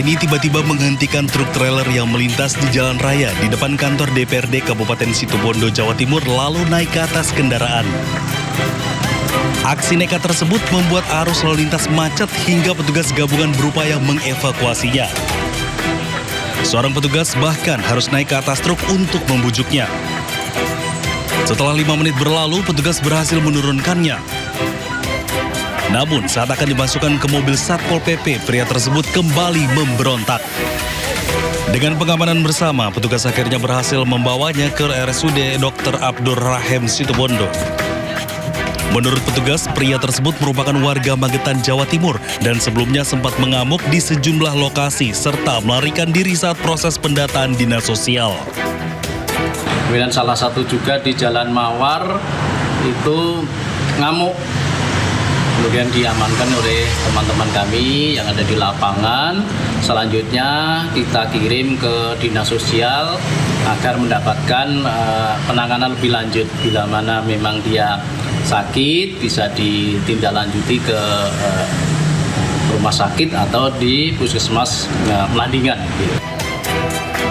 TNI tiba-tiba menghentikan truk trailer yang melintas di jalan raya di depan kantor DPRD Kabupaten Situbondo, Jawa Timur, lalu naik ke atas kendaraan. Aksi nekat tersebut membuat arus lalu lintas macet hingga petugas gabungan berupaya mengevakuasinya. Seorang petugas bahkan harus naik ke atas truk untuk membujuknya. Setelah 5 menit berlalu, petugas berhasil menurunkannya. Namun saat akan dimasukkan ke mobil Satpol PP, pria tersebut kembali memberontak. Dengan pengamanan bersama, petugas akhirnya berhasil membawanya ke RSUD Dr. Abdur Rahim Situbondo. Menurut petugas, pria tersebut merupakan warga Magetan, Jawa Timur dan sebelumnya sempat mengamuk di sejumlah lokasi serta melarikan diri saat proses pendataan dinas sosial. Kemudian salah satu juga di Jalan Mawar itu ngamuk. Kemudian diamankan oleh teman-teman kami yang ada di lapangan. Selanjutnya kita kirim ke dinas sosial agar mendapatkan penanganan lebih lanjut. Bila mana memang dia sakit bisa ditindaklanjuti ke rumah sakit atau di puskesmas Melandingan.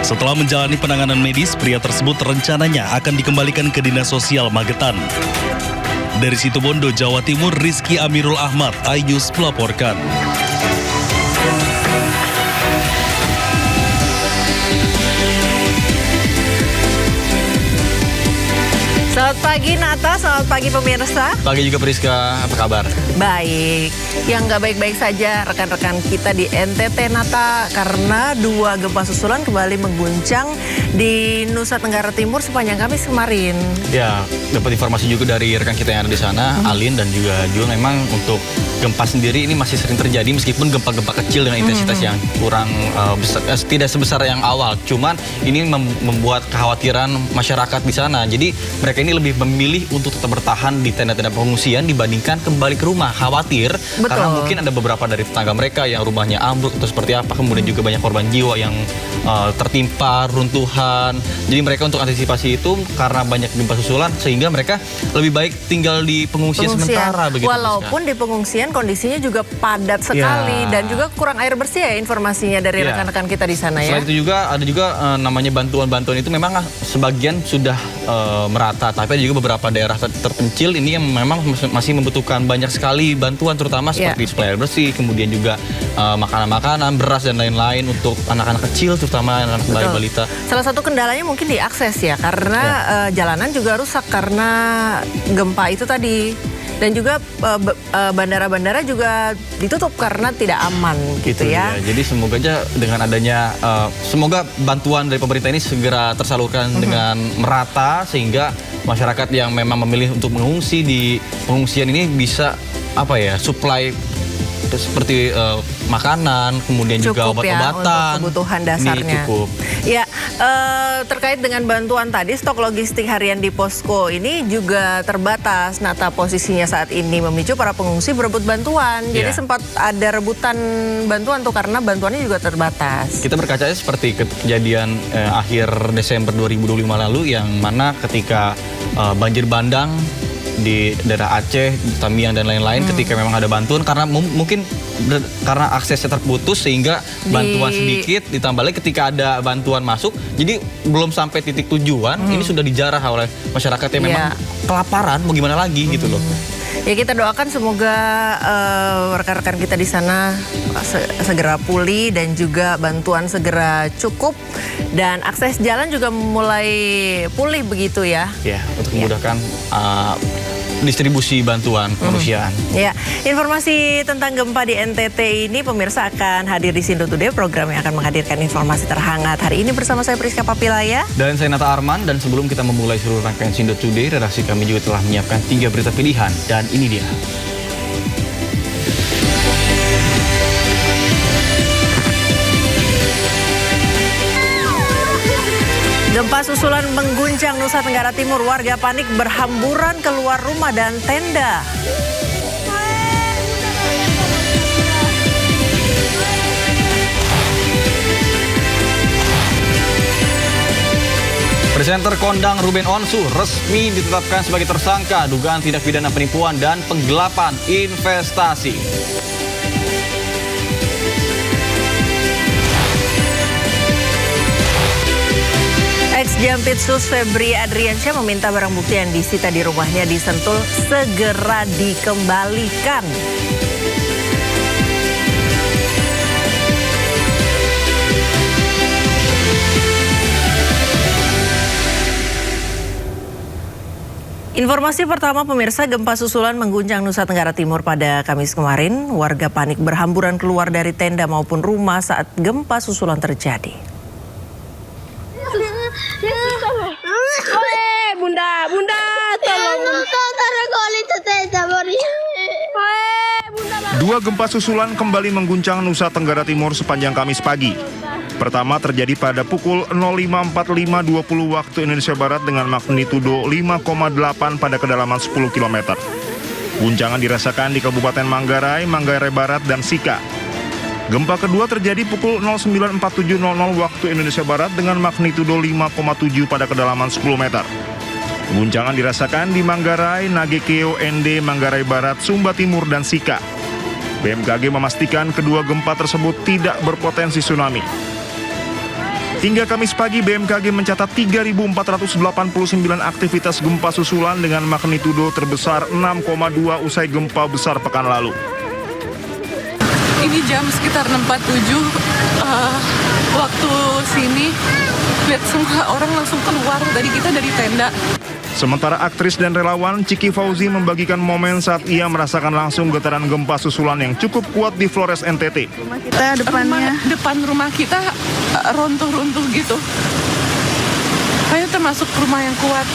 Setelah menjalani penanganan medis, pria tersebut rencananya akan dikembalikan ke dinas sosial Magetan. Dari Situbondo, Jawa Timur, Rizky Amirul Ahmad, iNews melaporkan. Selamat pagi Nata, selamat pagi pemirsa. Pagi juga Priska, apa kabar? Baik, yang nggak baik-baik saja rekan-rekan kita di NTT Nata karena 2 gempa susulan kembali mengguncang di Nusa Tenggara Timur sepanjang Kamis kemarin. Ya, dapat informasi juga dari rekan kita yang ada di sana, Alin dan juga Jul, memang untuk gempa sendiri ini masih sering terjadi meskipun gempa-gempa kecil dengan intensitas yang kurang tidak sebesar yang awal. Cuman ini membuat kekhawatiran masyarakat di sana. Jadi mereka ini lebih memilih untuk tetap bertahan di tenda-tenda pengungsian dibandingkan kembali ke rumah. Khawatir. Betul. Karena mungkin ada beberapa dari tetangga mereka yang rumahnya ambruk atau seperti apa. Kemudian juga banyak korban jiwa yang tertimpa runtuhan. Jadi mereka untuk antisipasi itu karena banyak gempa susulan sehingga mereka lebih baik tinggal di pengungsian sementara. Begitu, walaupun di pengungsian kondisinya juga padat sekali dan juga kurang air bersih ya informasinya dari rekan-rekan kita di sana ya. Selain itu juga ada juga namanya bantuan-bantuan itu memang sebagian sudah merata, tapi ada juga beberapa daerah terpencil ini yang memang masih membutuhkan banyak sekali bantuan, terutama seperti suplai air bersih, kemudian juga makanan-makanan, beras dan lain-lain untuk anak-anak kecil, terutama anak-anak balita. Salah satu kendalanya mungkin diakses ya, karena jalanan juga rusak karena gempa itu tadi. Dan juga bandara-bandara juga ditutup karena tidak aman gitu ya. Jadi semoga aja dengan adanya, semoga bantuan dari pemerintah ini segera tersalurkan dengan merata sehingga masyarakat yang memang memilih untuk mengungsi di pengungsian ini bisa supply seperti makanan, kemudian juga obat-obatan. Untuk kebutuhan dasarnya. Ini cukup. Ya, terkait dengan bantuan tadi, stok logistik harian di posko ini juga terbatas. Nata, posisinya saat ini memicu para pengungsi berebut bantuan. Jadi sempat ada rebutan bantuan tuh karena bantuannya juga terbatas. Kita berkacanya seperti kejadian akhir Desember 2025 lalu yang mana ketika banjir bandang di daerah Aceh, Tamiang dan lain-lain ketika memang ada bantuan karena mungkin karena aksesnya terputus sehingga bantuan sedikit, ditambah lagi ketika ada bantuan masuk jadi belum sampai titik tujuan ini sudah dijarah oleh masyarakat yang memang kelaparan, mau gimana lagi gitu loh. Ya, kita doakan semoga rekan-rekan kita di sana segera pulih dan juga bantuan segera cukup dan akses jalan juga mulai pulih begitu ya. Ya, untuk memudahkan distribusi bantuan kemanusiaan. Ya, informasi tentang gempa di NTT ini pemirsa akan hadir di Sindo Today, program yang akan menghadirkan informasi terhangat. Hari ini bersama saya Priska Papilaya. Dan saya Nata Arman, dan sebelum kita memulai seluruh rangkaian Sindo Today, redaksi kami juga telah menyiapkan 3 berita pilihan, dan ini dia. Gempa susulan mengguncang Nusa Tenggara Timur, warga panik berhamburan keluar rumah dan tenda. Presenter kondang Ruben Onsu resmi ditetapkan sebagai tersangka dugaan tindak pidana penipuan dan penggelapan investasi. Jampitsus Febri Adriansyah meminta barang bukti yang disita di rumahnya di Sentul segera dikembalikan. Informasi pertama pemirsa, gempa susulan mengguncang Nusa Tenggara Timur pada Kamis kemarin. Warga panik berhamburan keluar dari tenda maupun rumah saat gempa susulan terjadi. Bunda, tolong. Dua gempa susulan kembali mengguncang Nusa Tenggara Timur sepanjang Kamis pagi. Pertama terjadi pada pukul 05.45 waktu Indonesia Barat dengan magnitudo 5,8 pada kedalaman 10 km. Guncangan dirasakan di Kabupaten Manggarai, Manggarai Barat, dan Sika. Gempa kedua terjadi pukul 09.47 waktu Indonesia Barat dengan magnitudo 5,7 pada kedalaman 10 meter. Guncangan dirasakan di Manggarai, Nagekeo, Ende, Manggarai Barat, Sumba Timur, dan Sika. BMKG memastikan kedua gempa tersebut tidak berpotensi tsunami. Hingga Kamis pagi, BMKG mencatat 3.489 aktivitas gempa susulan dengan magnitudo terbesar 6,2 usai gempa besar pekan lalu. Ini jam sekitar 6.47 waktu sini, lihat semua orang langsung keluar dari tenda. Sementara aktris dan relawan Ciki Fauzi membagikan momen saat ia merasakan langsung getaran gempa susulan yang cukup kuat di Flores, NTT. Kita depan rumah kita runtuh gitu. Saya termasuk rumah yang kuat.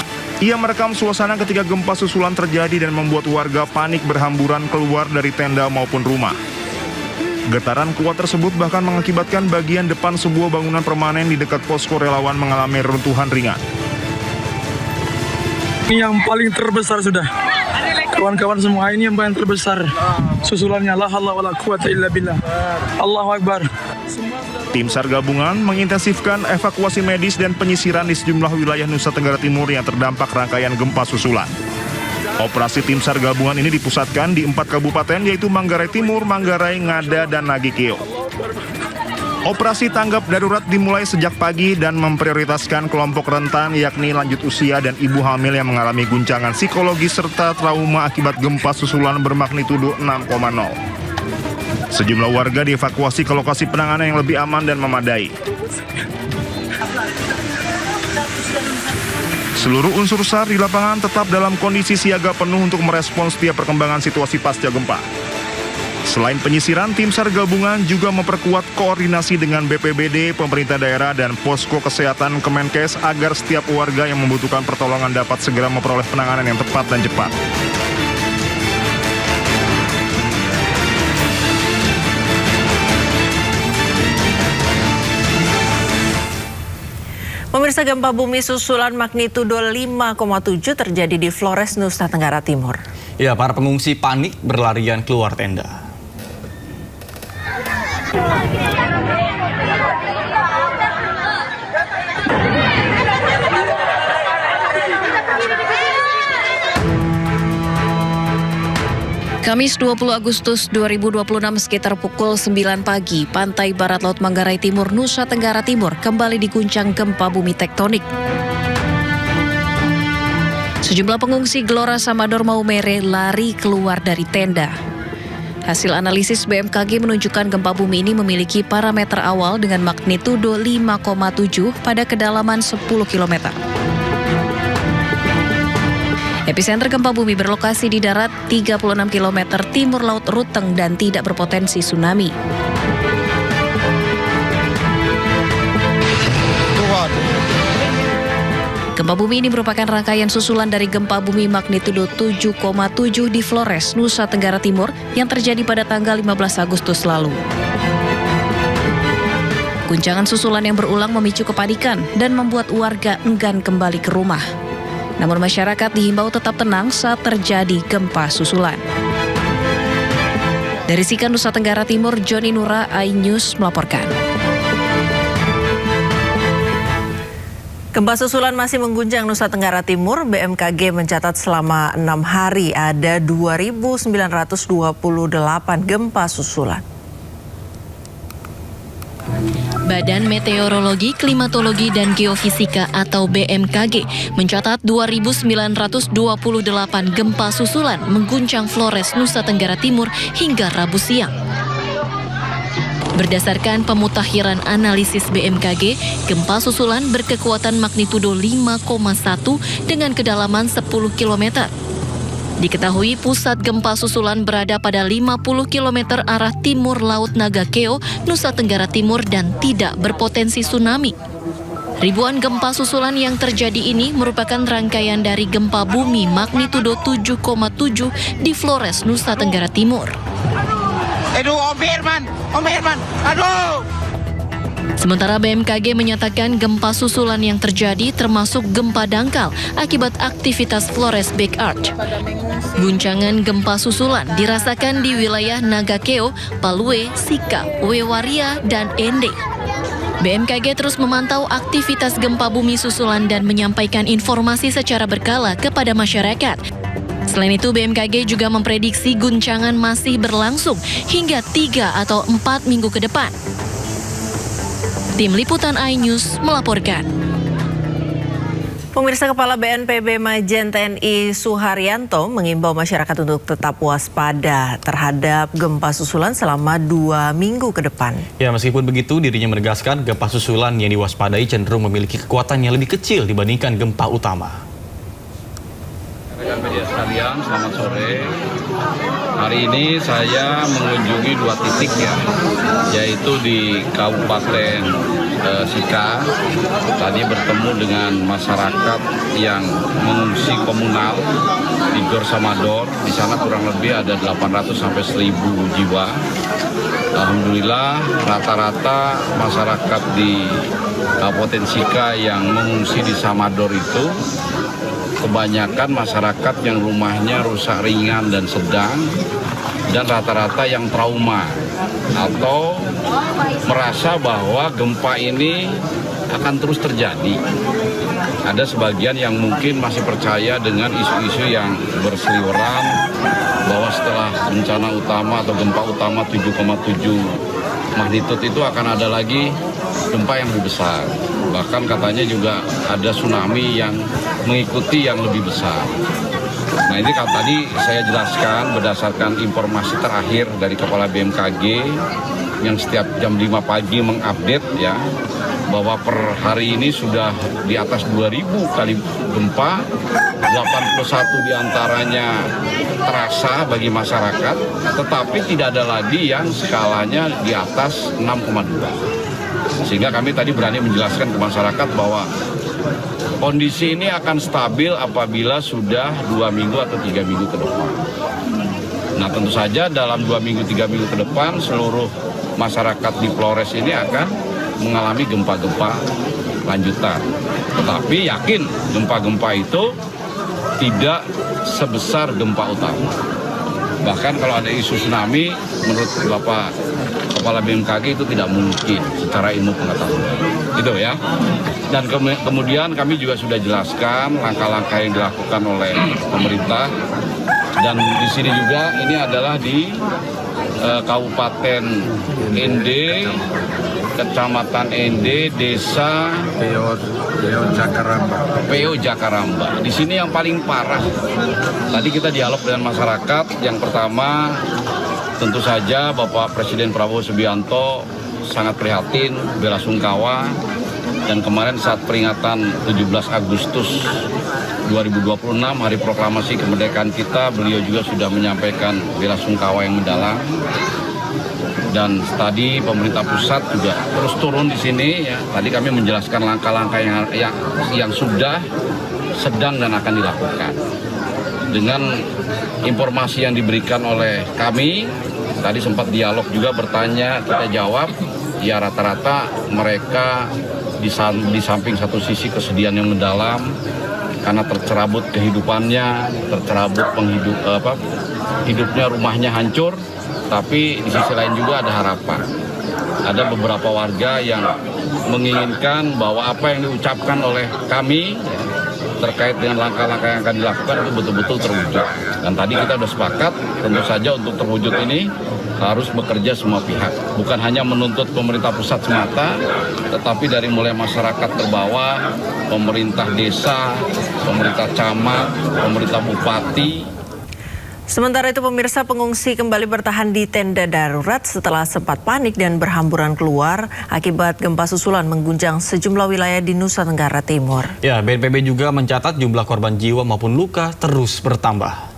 Ia merekam suasana ketika gempa susulan terjadi dan membuat warga panik berhamburan keluar dari tenda maupun rumah. Getaran kuat tersebut bahkan mengakibatkan bagian depan sebuah bangunan permanen di dekat posko relawan mengalami runtuhan ringan. Ini yang paling terbesar sudah. Kawan-kawan semua, ini yang paling terbesar. Susulannya la haula wala quwata illa billah. Allahu Akbar. Tim SAR gabungan mengintensifkan evakuasi medis dan penyisiran di sejumlah wilayah Nusa Tenggara Timur yang terdampak rangkaian gempa susulan. Operasi tim SAR gabungan ini dipusatkan di 4 kabupaten yaitu Manggarai Timur, Manggarai, Ngada, dan Nagekeo. Operasi tanggap darurat dimulai sejak pagi dan memprioritaskan kelompok rentan yakni lanjut usia dan ibu hamil yang mengalami guncangan psikologis serta trauma akibat gempa susulan bermagnitudo 6,0. Sejumlah warga dievakuasi ke lokasi penanganan yang lebih aman dan memadai. Seluruh unsur SAR di lapangan tetap dalam kondisi siaga penuh untuk merespons setiap perkembangan situasi pasca gempa. Selain penyisiran, tim SAR gabungan juga memperkuat koordinasi dengan BPBD, pemerintah daerah, dan posko kesehatan Kemenkes agar setiap warga yang membutuhkan pertolongan dapat segera memperoleh penanganan yang tepat dan cepat. Pemirsa, gempa bumi susulan magnitudo 5,7 terjadi di Flores, Nusa Tenggara Timur. Ya, para pengungsi panik berlarian keluar tenda. Kamis 20 Agustus 2026 sekitar pukul 9 pagi, pantai barat laut Manggarai Timur, Nusa Tenggara Timur kembali diguncang gempa bumi tektonik. Sejumlah pengungsi Gelora Samador Maumere lari keluar dari tenda. Hasil analisis BMKG menunjukkan gempa bumi ini memiliki parameter awal dengan magnitudo 5,7 pada kedalaman 10 km. Epicenter gempa bumi berlokasi di darat 36 km timur laut Ruteng dan tidak berpotensi tsunami. Gempa bumi ini merupakan rangkaian susulan dari gempa bumi magnitudo 7,7 di Flores, Nusa Tenggara Timur yang terjadi pada tanggal 15 Agustus lalu. Guncangan susulan yang berulang memicu kepanikan dan membuat warga enggan kembali ke rumah. Namun masyarakat dihimbau tetap tenang saat terjadi gempa susulan. Dari Sika, Nusa Tenggara Timur, Joni Nura, iNews melaporkan. Gempa susulan masih mengguncang Nusa Tenggara Timur. BMKG mencatat selama 6 hari ada 2.928 gempa susulan. Badan Meteorologi, Klimatologi, dan Geofisika atau BMKG mencatat 2.928 gempa susulan mengguncang Flores, Nusa Tenggara Timur hingga Rabu siang. Berdasarkan pemutakhiran analisis BMKG, gempa susulan berkekuatan magnitudo 5,1 dengan kedalaman 10 km. Diketahui pusat gempa susulan berada pada 50 km arah timur Laut Nagakeo, Nusa Tenggara Timur dan tidak berpotensi tsunami. Ribuan gempa susulan yang terjadi ini merupakan rangkaian dari gempa bumi magnitudo 7,7 di Flores, Nusa Tenggara Timur. Aduh, Om Herman, aduh! Sementara BMKG menyatakan gempa susulan yang terjadi termasuk gempa dangkal akibat aktivitas Flores Back Arch. Guncangan gempa susulan dirasakan di wilayah Nagakeo, Palue, Sika, Wewaria, dan Ende. BMKG terus memantau aktivitas gempa bumi susulan dan menyampaikan informasi secara berkala kepada masyarakat. Selain itu, BMKG juga memprediksi guncangan masih berlangsung hingga 3 atau 4 minggu ke depan. Tim Liputan iNews melaporkan. Pemirsa, Kepala BNPB Majen TNI Suharyanto mengimbau masyarakat untuk tetap waspada terhadap gempa susulan selama 2 minggu ke depan. Ya, meskipun begitu, dirinya menegaskan gempa susulan yang diwaspadai cenderung memiliki kekuatan yang lebih kecil dibandingkan gempa utama. Rekan media sekalian, selamat sore. Hari ini saya mengunjungi 2 titik ya, yaitu di Kabupaten Sika. Tadi bertemu dengan masyarakat yang mengungsi komunal di Gor Samador. Di sana kurang lebih ada 800 sampai 1.000 jiwa. Alhamdulillah rata-rata masyarakat di Kabupaten Sika yang mengungsi di Samador itu kebanyakan masyarakat yang rumahnya rusak ringan dan sedang, dan rata-rata yang trauma atau merasa bahwa gempa ini akan terus terjadi. Ada sebagian yang mungkin masih percaya dengan isu-isu yang berseliweran bahwa setelah bencana utama atau gempa utama 7,7 magnitudo itu akan ada lagi gempa yang lebih besar. Bahkan katanya juga ada tsunami yang mengikuti yang lebih besar. Nah, ini kan tadi saya jelaskan berdasarkan informasi terakhir dari Kepala BMKG yang setiap jam 5 pagi mengupdate ya, bahwa per hari ini sudah di atas 2.000 kali gempa, 81 diantaranya terasa bagi masyarakat, tetapi tidak ada lagi yang skalanya di atas 6,2. Sehingga kami tadi berani menjelaskan ke masyarakat bahwa kondisi ini akan stabil apabila sudah 2 minggu atau 3 minggu ke depan. Nah, tentu saja dalam 2 minggu, 3 minggu ke depan seluruh masyarakat di Flores ini akan mengalami gempa-gempa lanjutan. Tetapi yakin gempa-gempa itu tidak sebesar gempa utama. Bahkan kalau ada isu tsunami, menurut Bapak Kepala BMKG itu tidak mungkin secara ilmu pengetahuan. Gitu ya. Dan kemudian kami juga sudah jelaskan langkah-langkah yang dilakukan oleh pemerintah. Dan di sini juga ini adalah di Kabupaten Ende, Kecamatan Ende, Desa PO Jakaramba. Di sini yang paling parah. Tadi kita dialog dengan masyarakat. Yang pertama, tentu saja Bapak Presiden Prabowo Subianto sangat prihatin, bela sungkawa. Dan kemarin saat peringatan 17 Agustus 2026, Hari Proklamasi Kemerdekaan kita, beliau juga sudah menyampaikan bela sungkawa yang mendalam. Dan tadi pemerintah pusat juga terus turun di sini. Ya. Tadi kami menjelaskan langkah-langkah yang sudah, sedang dan akan dilakukan. Dengan informasi yang diberikan oleh kami, tadi sempat dialog juga bertanya, kita jawab, ya rata-rata mereka di samping satu sisi kesedihan yang mendalam karena tercerabut kehidupannya, tercerabut hidupnya, rumahnya hancur, tapi di sisi lain juga ada harapan. Ada beberapa warga yang menginginkan bahwa apa yang diucapkan oleh kami terkait dengan langkah-langkah yang akan dilakukan itu betul-betul terwujud. Dan tadi kita sudah sepakat, tentu saja untuk terwujud ini harus bekerja semua pihak. Bukan hanya menuntut pemerintah pusat semata, tetapi dari mulai masyarakat terbawah, pemerintah desa, pemerintah camat, pemerintah bupati. Sementara itu pemirsa, pengungsi kembali bertahan di tenda darurat setelah sempat panik dan berhamburan keluar akibat gempa susulan mengguncang sejumlah wilayah di Nusa Tenggara Timur. Ya, BNPB juga mencatat jumlah korban jiwa maupun luka terus bertambah.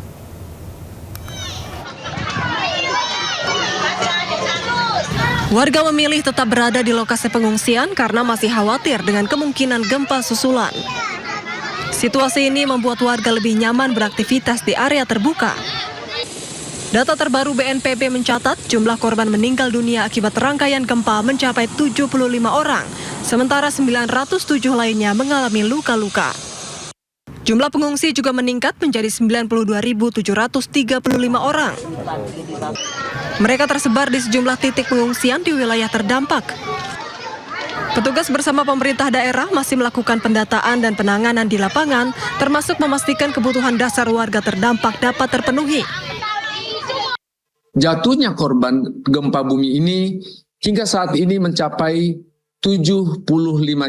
Warga memilih tetap berada di lokasi pengungsian karena masih khawatir dengan kemungkinan gempa susulan. Situasi ini membuat warga lebih nyaman beraktivitas di area terbuka. Data terbaru BNPB mencatat jumlah korban meninggal dunia akibat rangkaian gempa mencapai 75 orang, sementara 907 lainnya mengalami luka-luka. Jumlah pengungsi juga meningkat menjadi 92.735 orang. Mereka tersebar di sejumlah titik pengungsian di wilayah terdampak. Petugas bersama pemerintah daerah masih melakukan pendataan dan penanganan di lapangan, termasuk memastikan kebutuhan dasar warga terdampak dapat terpenuhi. Jatuhnya korban gempa bumi ini hingga saat ini mencapai 75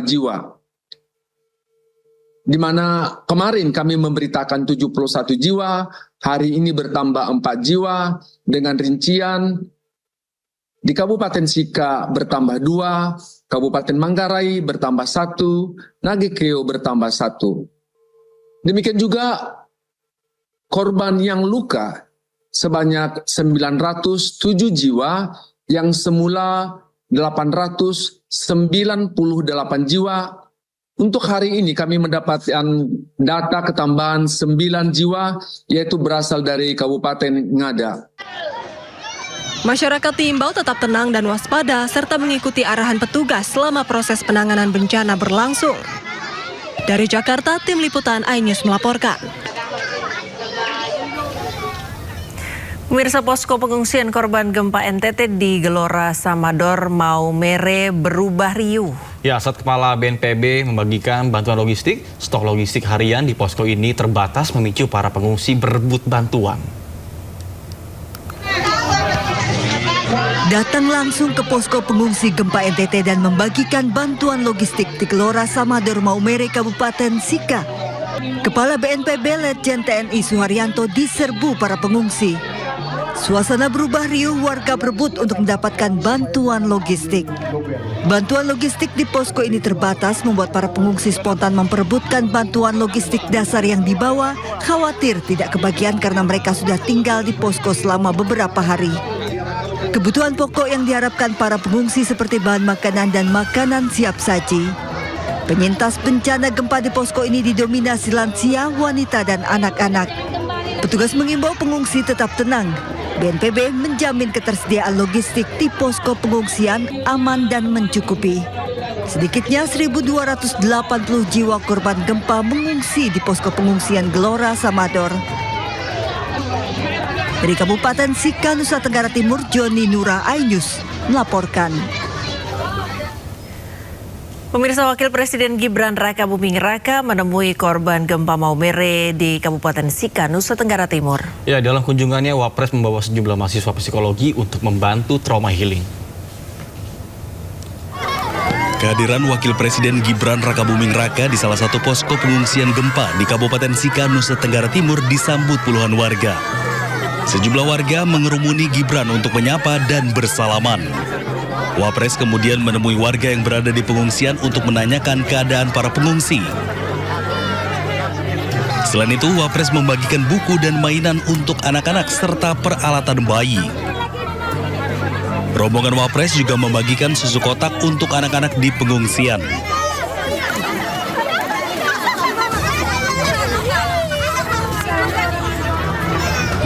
jiwa. Di mana kemarin kami memberitakan 71 jiwa, hari ini bertambah 4 jiwa, dengan rincian di Kabupaten Sika bertambah 2, Kabupaten Manggarai bertambah 1, Nagekeo bertambah 1. Demikian juga korban yang luka sebanyak 907 jiwa yang semula 898 jiwa. Untuk hari ini kami mendapatkan data ketambahan 9 jiwa yaitu berasal dari Kabupaten Ngada. Masyarakat diimbau tetap tenang dan waspada serta mengikuti arahan petugas selama proses penanganan bencana berlangsung. Dari Jakarta, Tim Liputan iNews melaporkan. Pemirsa, posko pengungsian korban gempa NTT di Gelora Samador Maumere berubah riuh. Ya, saat Kepala BNPB membagikan bantuan logistik, stok logistik harian di posko ini terbatas memicu para pengungsi berebut bantuan. Datang langsung ke posko pengungsi gempa NTT dan membagikan bantuan logistik di Gelora Samador Maumere, Kabupaten Sika. Kepala BNPB Letjen TNI Suharyanto diserbu para pengungsi. Suasana berubah riuh, warga berebut untuk mendapatkan bantuan logistik. Bantuan logistik di posko ini terbatas membuat para pengungsi spontan memperebutkan bantuan logistik dasar yang dibawa, khawatir tidak kebagian karena mereka sudah tinggal di posko selama beberapa hari. Kebutuhan pokok yang diharapkan para pengungsi seperti bahan makanan dan makanan siap saji. Penyintas bencana gempa di posko ini didominasi lansia, wanita, dan anak-anak. Petugas mengimbau pengungsi tetap tenang. BNPB menjamin ketersediaan logistik di posko pengungsian aman dan mencukupi. Sedikitnya 1.280 jiwa korban gempa mengungsi di posko pengungsian Gelora Samador. Dari Kabupaten Sika, Nusa Tenggara Timur, Joni Nura, iNews melaporkan. Pemirsa, Wakil Presiden Gibran Rakabuming Raka menemui korban gempa Maumere di Kabupaten Sika, Nusa Tenggara Timur. Ya, dalam kunjungannya Wapres membawa sejumlah mahasiswa psikologi untuk membantu trauma healing. Kehadiran Wakil Presiden Gibran Rakabuming Raka di salah satu posko pengungsian gempa di Kabupaten Sika, Nusa Tenggara Timur disambut puluhan warga. Sejumlah warga mengerumuni Gibran untuk menyapa dan bersalaman. Wapres kemudian menemui warga yang berada di pengungsian untuk menanyakan keadaan para pengungsi. Selain itu, Wapres membagikan buku dan mainan untuk anak-anak serta peralatan bayi. Rombongan Wapres juga membagikan susu kotak untuk anak-anak di pengungsian.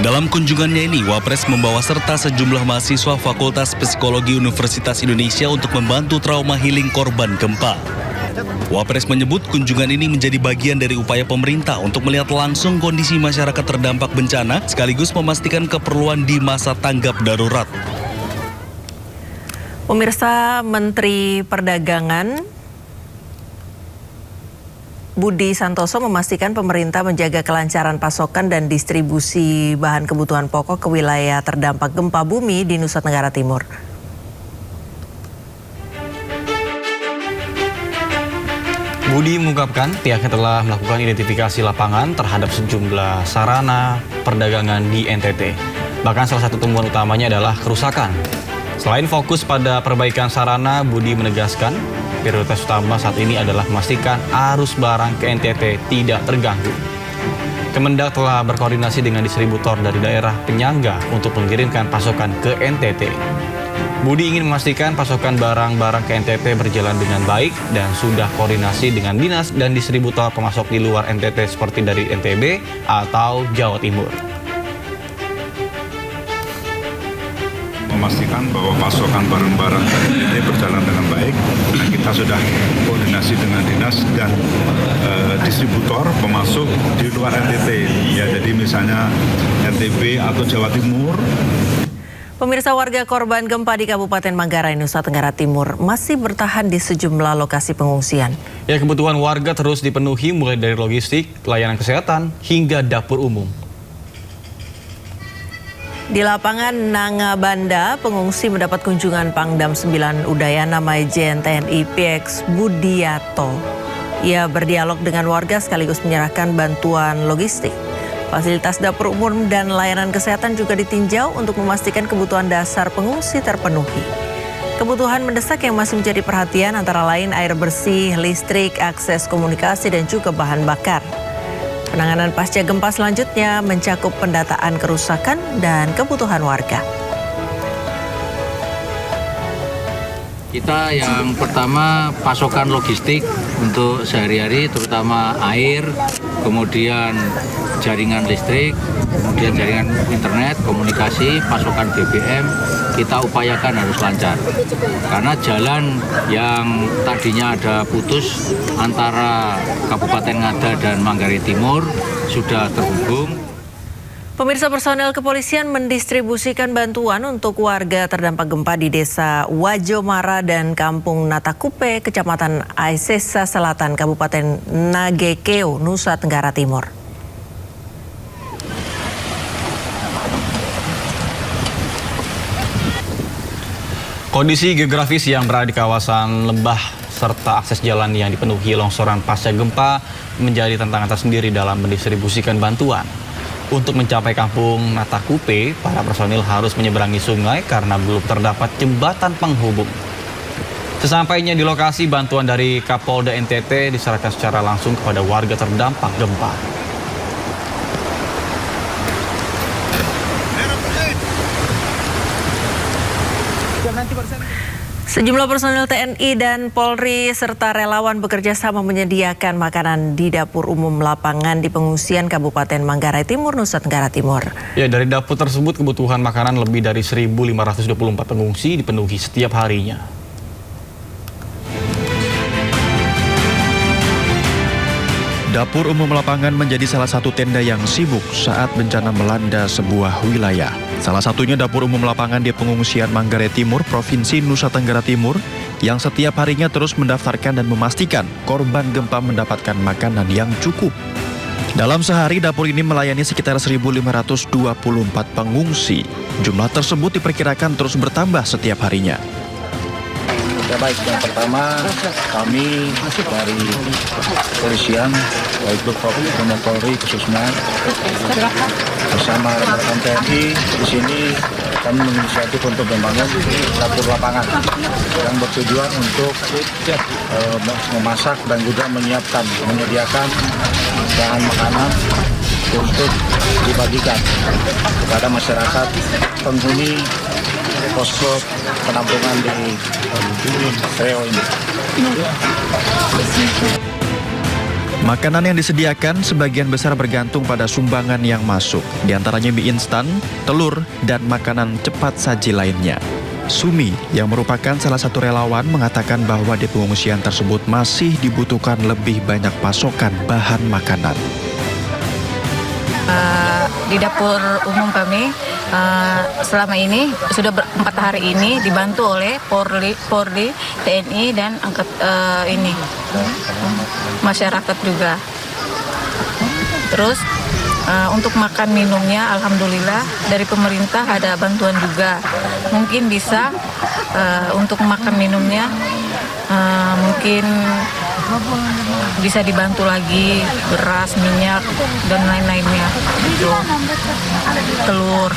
Dalam kunjungannya ini, Wapres membawa serta sejumlah mahasiswa Fakultas Psikologi Universitas Indonesia untuk membantu trauma healing korban gempa. Wapres menyebut kunjungan ini menjadi bagian dari upaya pemerintah untuk melihat langsung kondisi masyarakat terdampak bencana, sekaligus memastikan keperluan di masa tanggap darurat. Pemirsa, Menteri Perdagangan Budi Santoso memastikan pemerintah menjaga kelancaran pasokan dan distribusi bahan kebutuhan pokok ke wilayah terdampak gempa bumi di Nusa Tenggara Timur. Budi mengungkapkan pihaknya telah melakukan identifikasi lapangan terhadap sejumlah sarana perdagangan di NTT. Bahkan salah satu temuan utamanya adalah kerusakan. Selain fokus pada perbaikan sarana, Budi menegaskan prioritas utama saat ini adalah memastikan arus barang ke NTT tidak terganggu. Kemendak telah berkoordinasi dengan distributor dari daerah penyangga untuk mengirimkan pasokan ke NTT. Budi ingin memastikan pasokan barang-barang ke NTT berjalan dengan baik dan sudah koordinasi dengan dinas dan distributor pemasok di luar NTT seperti dari NTB atau Jawa Timur. Memastikan bahwa pasokan barang-barang ini berjalan dengan baik. Nah, kita sudah koordinasi dengan dinas dan distributor pemasok di luar NTT. Ya, jadi misalnya NTB atau Jawa Timur. Pemirsa, warga korban gempa di Kabupaten Manggarai, Nusa Tenggara Timur masih bertahan di sejumlah lokasi pengungsian. Ya, kebutuhan warga terus dipenuhi mulai dari logistik, layanan kesehatan, hingga dapur umum. Di lapangan Nangabanda, pengungsi mendapat kunjungan Pangdam 9 Udayana Maijen TNI PX Budiato. Ia berdialog dengan warga sekaligus menyerahkan bantuan logistik. Fasilitas dapur umum dan layanan kesehatan juga ditinjau untuk memastikan kebutuhan dasar pengungsi terpenuhi. Kebutuhan mendesak yang masih menjadi perhatian antara lain air bersih, listrik, akses komunikasi, dan juga bahan bakar. Penanganan pasca gempa selanjutnya mencakup pendataan kerusakan dan kebutuhan warga. Kita yang pertama pasokan logistik untuk sehari-hari, terutama air, kemudian jaringan listrik, kemudian jaringan internet, komunikasi, pasokan BBM, kita upayakan harus lancar. Karena jalan yang tadinya ada putus antara Kabupaten Ngada dan Manggarai Timur sudah terhubung. Pemirsa, personel kepolisian mendistribusikan bantuan untuk warga terdampak gempa di Desa Wajomara dan Kampung Natakupe, Kecamatan Aisesa Selatan, Kabupaten Nagekeo, Nusa Tenggara Timur. Kondisi geografis yang berada di kawasan lembah serta akses jalan yang dipenuhi longsoran pasca gempa menjadi tantangan tersendiri dalam mendistribusikan bantuan. Untuk mencapai Kampung Natakupe, para personil harus menyeberangi sungai karena belum terdapat jembatan penghubung. Sesampainya di lokasi, bantuan dari Kapolda NTT diserahkan secara langsung kepada warga terdampak gempa. Sejumlah personel TNI dan Polri serta relawan bekerja sama menyediakan makanan di dapur umum lapangan di pengungsian Kabupaten Manggarai Timur, Nusa Tenggara Timur. Ya, dari dapur tersebut kebutuhan makanan lebih dari 1.524 pengungsi dipenuhi setiap harinya. Dapur umum lapangan menjadi salah satu tenda yang sibuk saat bencana melanda sebuah wilayah. Salah satunya dapur umum lapangan di pengungsian Manggarai Timur, Provinsi Nusa Tenggara Timur, yang setiap harinya terus mendaftarkan dan memastikan korban gempa mendapatkan makanan yang cukup. Dalam sehari, dapur ini melayani sekitar 1.524 pengungsi. Jumlah tersebut diperkirakan terus bertambah setiap harinya. Ya baik, yang pertama kami dari kepolisian, yaitu Polri khususnya bersama rekan TNI di sini kami menginisiatif untuk membangun dapur lapangan yang bertujuan untuk memasak dan juga menyediakan bahan makanan untuk dibagikan kepada masyarakat penghuni posko penampungan di Reo ini. Makanan yang disediakan sebagian besar bergantung pada sumbangan yang masuk, diantaranya mie instan, telur, dan makanan cepat saji lainnya. Sumi, yang merupakan salah satu relawan, mengatakan bahwa di pengungsian tersebut masih dibutuhkan lebih banyak pasokan bahan makanan. Di dapur umum kami selama ini sudah 4 hari ini dibantu oleh Polri, TNI dan masyarakat juga. Terus untuk makan minumnya alhamdulillah dari pemerintah ada bantuan juga. Mungkin bisa untuk makan minumnya mungkin bisa dibantu lagi, beras, minyak dan lain-lainnya. Gitu. Telur.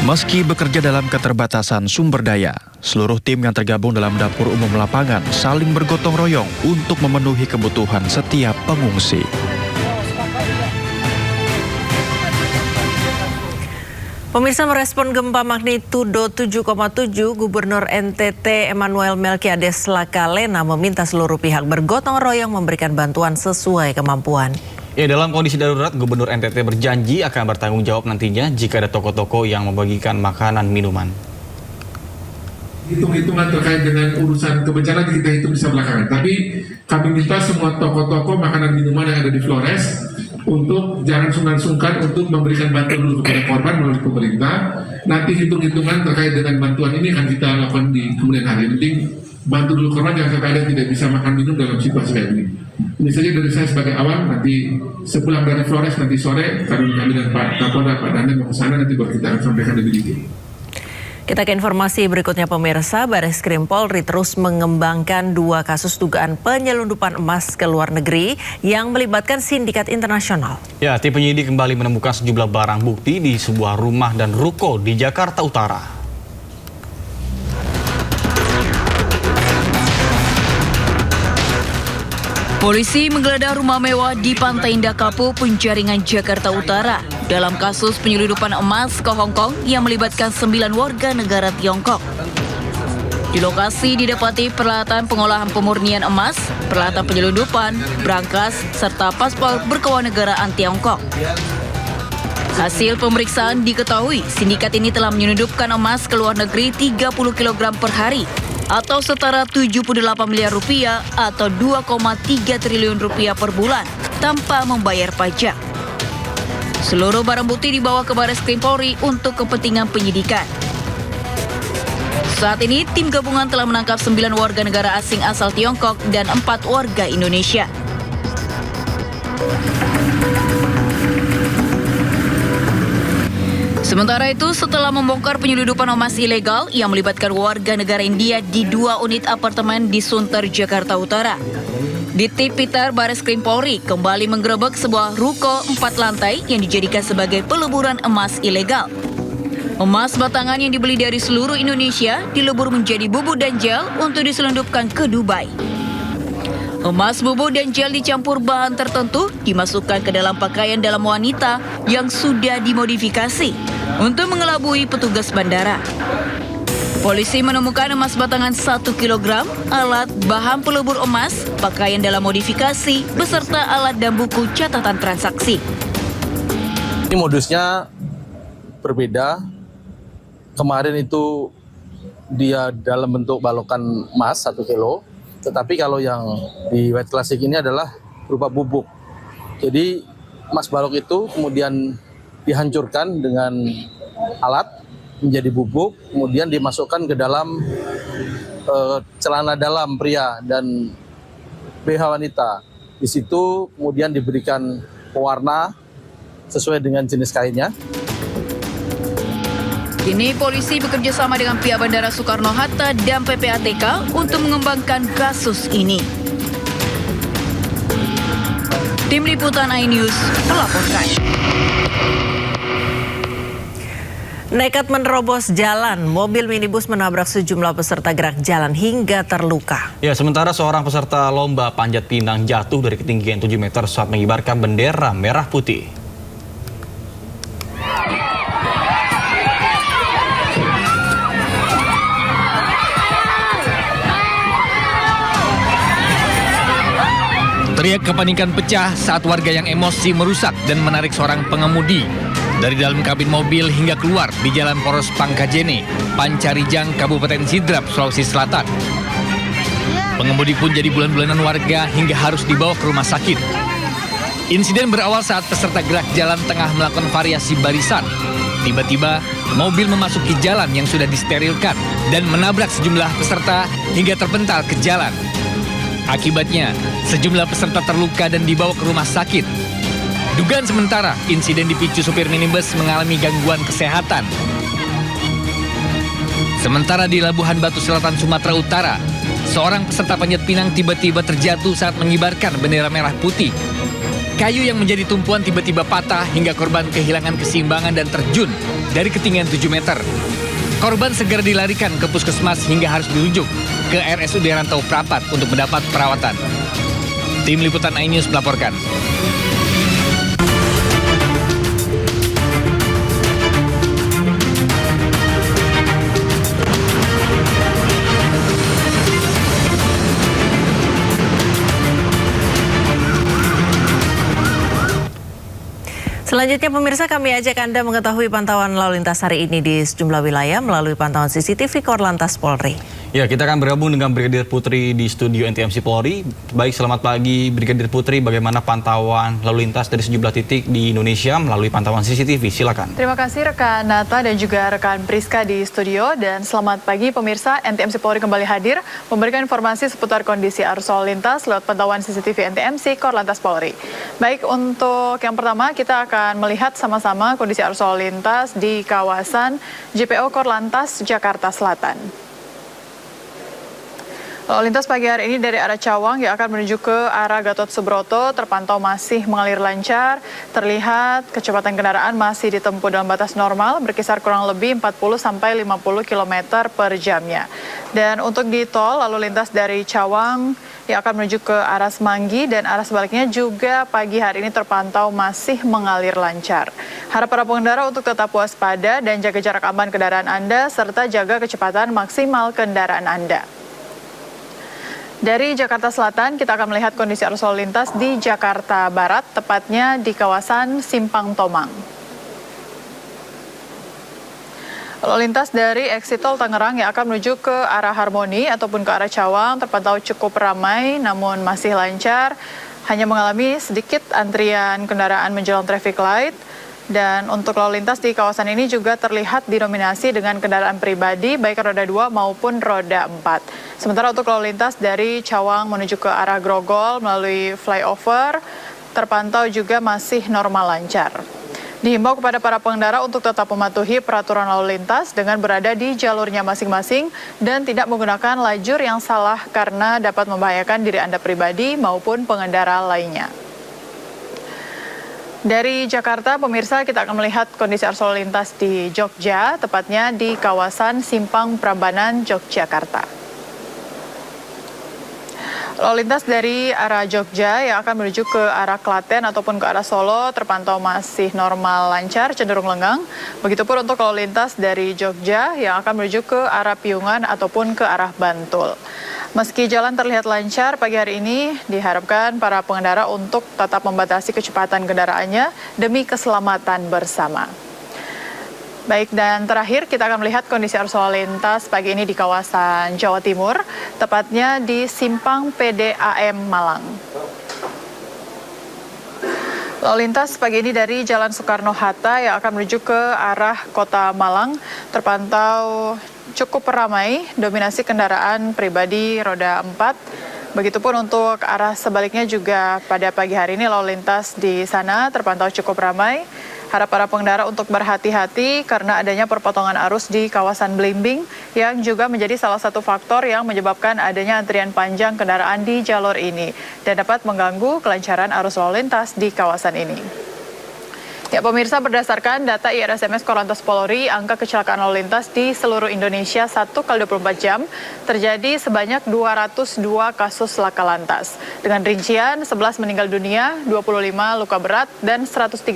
Meski bekerja dalam keterbatasan sumber daya, seluruh tim yang tergabung dalam dapur umum lapangan saling bergotong royong untuk memenuhi kebutuhan setiap pengungsi. Pemirsa, merespon gempa magnitudo 7,7, Gubernur NTT Emmanuel Melkiades Lakalena meminta seluruh pihak bergotong royong memberikan bantuan sesuai kemampuan. Ya, dalam kondisi darurat, Gubernur NTT berjanji akan bertanggung jawab nantinya jika ada toko-toko yang membagikan makanan minuman. Hitung-hitungan terkait dengan urusan kebencanaan kita hitung bisa belakangan. Tapi kami minta semua toko-toko makanan minuman yang ada di Flores untuk jangan sungkan-sungkan untuk memberikan bantuan dulu kepada korban melalui pemerintah. Nanti hitung-hitungan terkait dengan bantuan ini akan kita lakukan di kemudian hari. Penting bantu dulu korban yang terkadang tidak bisa makan minum dalam situasi kayak ini. Ini saja dari saya sebagai awal. Nanti sepulang dari Flores nanti sore kami dan Pak Kapolda, Pak Dandan mau ke sana, nanti baru kita akan sampaikan lebih detail. Kita ke informasi berikutnya, pemirsa. Bareskrim Polri terus mengembangkan 2 kasus dugaan penyelundupan emas ke luar negeri yang melibatkan sindikat internasional. Ya, tim penyidik kembali menemukan sejumlah barang bukti di sebuah rumah dan ruko di Jakarta Utara. Polisi menggeledah rumah mewah di Pantai Indah Kapuk, Penjaringan, Jakarta Utara dalam kasus penyelundupan emas ke Hong Kong yang melibatkan 9 warga negara Tiongkok. Di lokasi didapati peralatan pengolahan pemurnian emas, peralatan penyelundupan, brankas, serta paspor berkewarganegaraan Tiongkok. Hasil pemeriksaan diketahui sindikat ini telah menyelundupkan emas ke luar negeri 30 kg per hari atau setara 78 miliar rupiah atau 2,3 triliun rupiah per bulan tanpa membayar pajak. Seluruh barang bukti dibawa ke Bareskrim Polri untuk kepentingan penyidikan. Saat ini tim gabungan telah menangkap 9 warga negara asing asal Tiongkok dan 4 warga Indonesia. Sementara itu, setelah membongkar penyelundupan emas ilegal yang melibatkan warga negara India di 2 unit apartemen di Sunter, Jakarta Utara, Ditipiter Bareskrim Polri kembali menggerebek sebuah ruko 4 lantai yang dijadikan sebagai peleburan emas ilegal. Emas batangan yang dibeli dari seluruh Indonesia dilebur menjadi bubuk dan gel untuk diselundupkan ke Dubai. Emas bubuk dan gel dicampur bahan tertentu dimasukkan ke dalam pakaian dalam wanita yang sudah dimodifikasi untuk mengelabui petugas bandara. Polisi menemukan emas batangan 1 kg, alat bahan pelebur emas, pakaian dalam modifikasi, beserta alat dan buku catatan transaksi. Ini modusnya berbeda. Kemarin itu dia dalam bentuk balokan emas 1 kilo. Tetapi kalau yang di white classic ini adalah berupa bubuk. Jadi emas balok itu kemudian dihancurkan dengan alat menjadi bubuk, kemudian dimasukkan ke dalam celana dalam pria dan BH wanita. Di situ kemudian diberikan pewarna sesuai dengan jenis kainnya. Kini polisi bekerja sama dengan pihak Bandara Soekarno-Hatta dan PPATK untuk mengembangkan kasus ini. Tim Liputan iNews melaporkan. Nekat menerobos jalan, mobil minibus menabrak sejumlah peserta gerak jalan hingga terluka. Ya, sementara seorang peserta lomba panjat pinang jatuh dari ketinggian 7 meter saat mengibarkan bendera merah putih. Teriak kepanikan pecah saat warga yang emosi merusak dan menarik seorang pengemudi dari dalam kabin mobil hingga keluar di Jalan Poros Pangkajene, Pancarijang, Kabupaten Sidrap, Sulawesi Selatan. Pengemudi pun jadi bulan-bulanan warga hingga harus dibawa ke rumah sakit. Insiden berawal saat peserta gerak jalan tengah melakukan variasi barisan. Tiba-tiba, mobil memasuki jalan yang sudah disterilkan dan menabrak sejumlah peserta hingga terpental ke jalan. Akibatnya, sejumlah peserta terluka dan dibawa ke rumah sakit. Dugaan sementara, insiden dipicu supir minibus mengalami gangguan kesehatan. Sementara di Labuhan Batu Selatan, Sumatera Utara, seorang peserta panjat pinang tiba-tiba terjatuh saat mengibarkan bendera merah putih. Kayu yang menjadi tumpuan tiba-tiba patah hingga korban kehilangan keseimbangan dan terjun dari ketinggian 7 meter. Korban segera dilarikan ke puskesmas hingga harus dirujuk ke RSUD Rantau Prapat untuk mendapat perawatan. Tim Liputan iNews melaporkan. Selanjutnya pemirsa, kami ajak Anda mengetahui pantauan lalu lintas hari ini di sejumlah wilayah melalui pantauan CCTV Korlantas Polri. Ya, kita akan bergabung dengan Brigadir Putri di studio NTMC Polri. Baik, selamat pagi Brigadir Putri. Bagaimana pantauan lalu lintas dari sejumlah titik di Indonesia melalui pantauan CCTV? Silakan. Terima kasih rekan Nata dan juga rekan Priska di studio. Dan selamat pagi pemirsa, NTMC Polri kembali hadir memberikan informasi seputar kondisi arus lalu lintas lewat pantauan CCTV NTMC Korlantas Polri. Baik, untuk yang pertama kita akan melihat sama-sama kondisi arus lalu lintas di kawasan JPO Korlantas Jakarta Selatan. Lalu lintas pagi hari ini dari arah Cawang yang akan menuju ke arah Gatot Subroto terpantau masih mengalir lancar. Terlihat kecepatan kendaraan masih ditempuh dalam batas normal berkisar kurang lebih 40-50 km per jamnya. Dan untuk di tol lalu lintas dari Cawang yang akan menuju ke arah Semanggi dan arah sebaliknya juga pagi hari ini terpantau masih mengalir lancar. Harap para pengendara untuk tetap waspada dan jaga jarak aman kendaraan Anda serta jaga kecepatan maksimal kendaraan Anda. Dari Jakarta Selatan, kita akan melihat kondisi arus lalu lintas di Jakarta Barat, tepatnya di kawasan Simpang Tomang. Lalu lintas dari exit tol Tangerang yang akan menuju ke arah Harmoni ataupun ke arah Cawang terpantau cukup ramai namun masih lancar. Hanya mengalami sedikit antrian kendaraan menjelang traffic light. Dan untuk lalu lintas di kawasan ini juga terlihat didominasi dengan kendaraan pribadi baik roda 2 maupun roda 4. Sementara untuk lalu lintas dari Cawang menuju ke arah Grogol melalui flyover terpantau juga masih normal lancar. Dihimbau kepada para pengendara untuk tetap mematuhi peraturan lalu lintas dengan berada di jalurnya masing-masing dan tidak menggunakan lajur yang salah karena dapat membahayakan diri Anda pribadi maupun pengendara lainnya. Dari Jakarta, pemirsa, kita akan melihat kondisi arus lalu lintas di Jogja, tepatnya di kawasan Simpang Prambanan, Yogyakarta. Lalu lintas dari arah Jogja yang akan menuju ke arah Klaten ataupun ke arah Solo terpantau masih normal lancar, cenderung lengang. Begitupun untuk lalu lintas dari Jogja yang akan menuju ke arah Piungan ataupun ke arah Bantul. Meski jalan terlihat lancar, pagi hari ini diharapkan para pengendara untuk tetap membatasi kecepatan kendaraannya demi keselamatan bersama. Baik, dan terakhir kita akan melihat kondisi arus lalu lintas pagi ini di kawasan Jawa Timur, tepatnya di Simpang PDAM Malang. Lalu lintas pagi ini dari Jalan Soekarno-Hatta yang akan menuju ke arah Kota Malang terpantau cukup ramai, dominasi kendaraan pribadi roda 4. Begitupun untuk arah sebaliknya juga pada pagi hari ini lalu lintas di sana terpantau cukup ramai. Harap para pengendara untuk berhati-hati karena adanya perpotongan arus di kawasan Blimbing yang juga menjadi salah satu faktor yang menyebabkan adanya antrian panjang kendaraan di jalur ini dan dapat mengganggu kelancaran arus lalu lintas di kawasan ini. Ya pemirsa, berdasarkan data IRSMS Korlantas Polri, angka kecelakaan lalu lintas di seluruh Indonesia 1 kali 24 jam terjadi sebanyak 202 kasus laka lantas. Dengan rincian 11 meninggal dunia, 25 luka berat, dan 130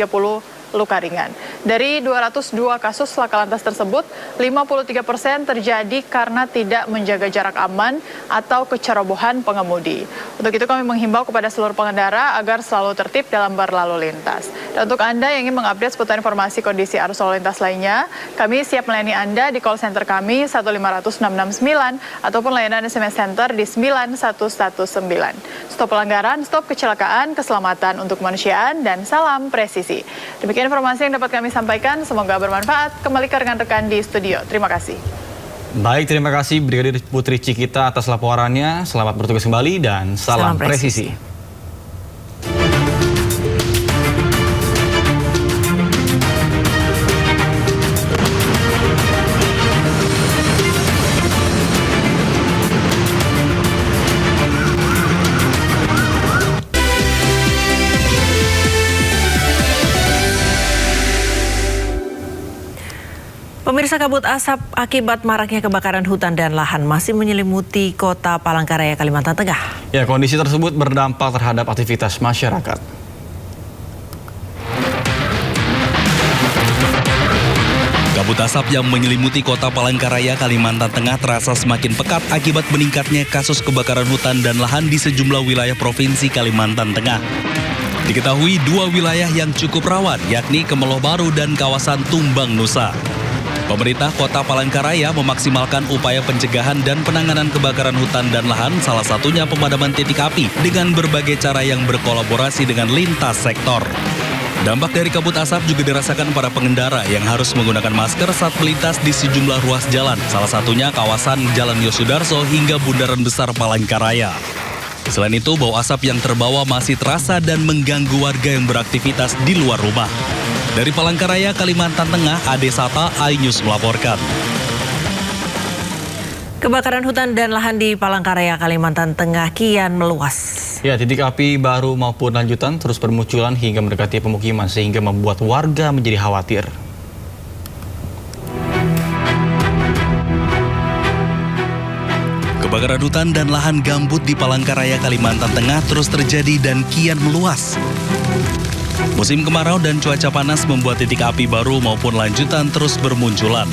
luka ringan. Dari 202 kasus laka lantas tersebut, 53% terjadi karena tidak menjaga jarak aman atau kecerobohan pengemudi. Untuk itu kami menghimbau kepada seluruh pengendara agar selalu tertib dalam berlalu lintas. Dan untuk Anda yang ingin mengupdate seputar informasi kondisi arus lalu lintas lainnya, kami siap melayani Anda di call center kami 1500669 ataupun layanan SMS Center di 9119. Stop pelanggaran, stop kecelakaan, keselamatan untuk kemanusiaan, dan salam presisi. Demikian informasi yang dapat kami sampaikan, semoga bermanfaat. Kembali ke rekan-rekan di studio. Terima kasih. Baik, terima kasih Brigadir Putri Cikita atas laporannya. Selamat bertugas kembali dan salam presisi. Pemirsa, kabut asap akibat maraknya kebakaran hutan dan lahan masih menyelimuti kota Palangkaraya, Kalimantan Tengah. Ya, kondisi tersebut berdampak terhadap aktivitas masyarakat. Kabut asap yang menyelimuti kota Palangkaraya, Kalimantan Tengah terasa semakin pekat akibat meningkatnya kasus kebakaran hutan dan lahan di sejumlah wilayah Provinsi Kalimantan Tengah. Diketahui dua wilayah yang cukup rawan, yakni Kemeloh Baru dan kawasan Tumbang Nusa. Pemerintah Kota Palangkaraya memaksimalkan upaya pencegahan dan penanganan kebakaran hutan dan lahan, salah satunya pemadaman titik api dengan berbagai cara yang berkolaborasi dengan lintas sektor. Dampak dari kabut asap juga dirasakan para pengendara yang harus menggunakan masker saat melintas di sejumlah ruas jalan, salah satunya kawasan Jalan Yosudarso hingga Bundaran Besar Palangkaraya. Selain itu, bau asap yang terbawa masih terasa dan mengganggu warga yang beraktivitas di luar rumah. Dari Palangkaraya, Kalimantan Tengah, Ade Sata, iNews melaporkan. Kebakaran hutan dan lahan di Palangkaraya, Kalimantan Tengah kian meluas. Ya, titik api baru maupun lanjutan terus bermunculan hingga mendekati pemukiman sehingga membuat warga menjadi khawatir. Kebakaran hutan dan lahan gambut di Palangkaraya, Kalimantan Tengah terus terjadi dan kian meluas. Musim kemarau dan cuaca panas membuat titik api baru maupun lanjutan terus bermunculan.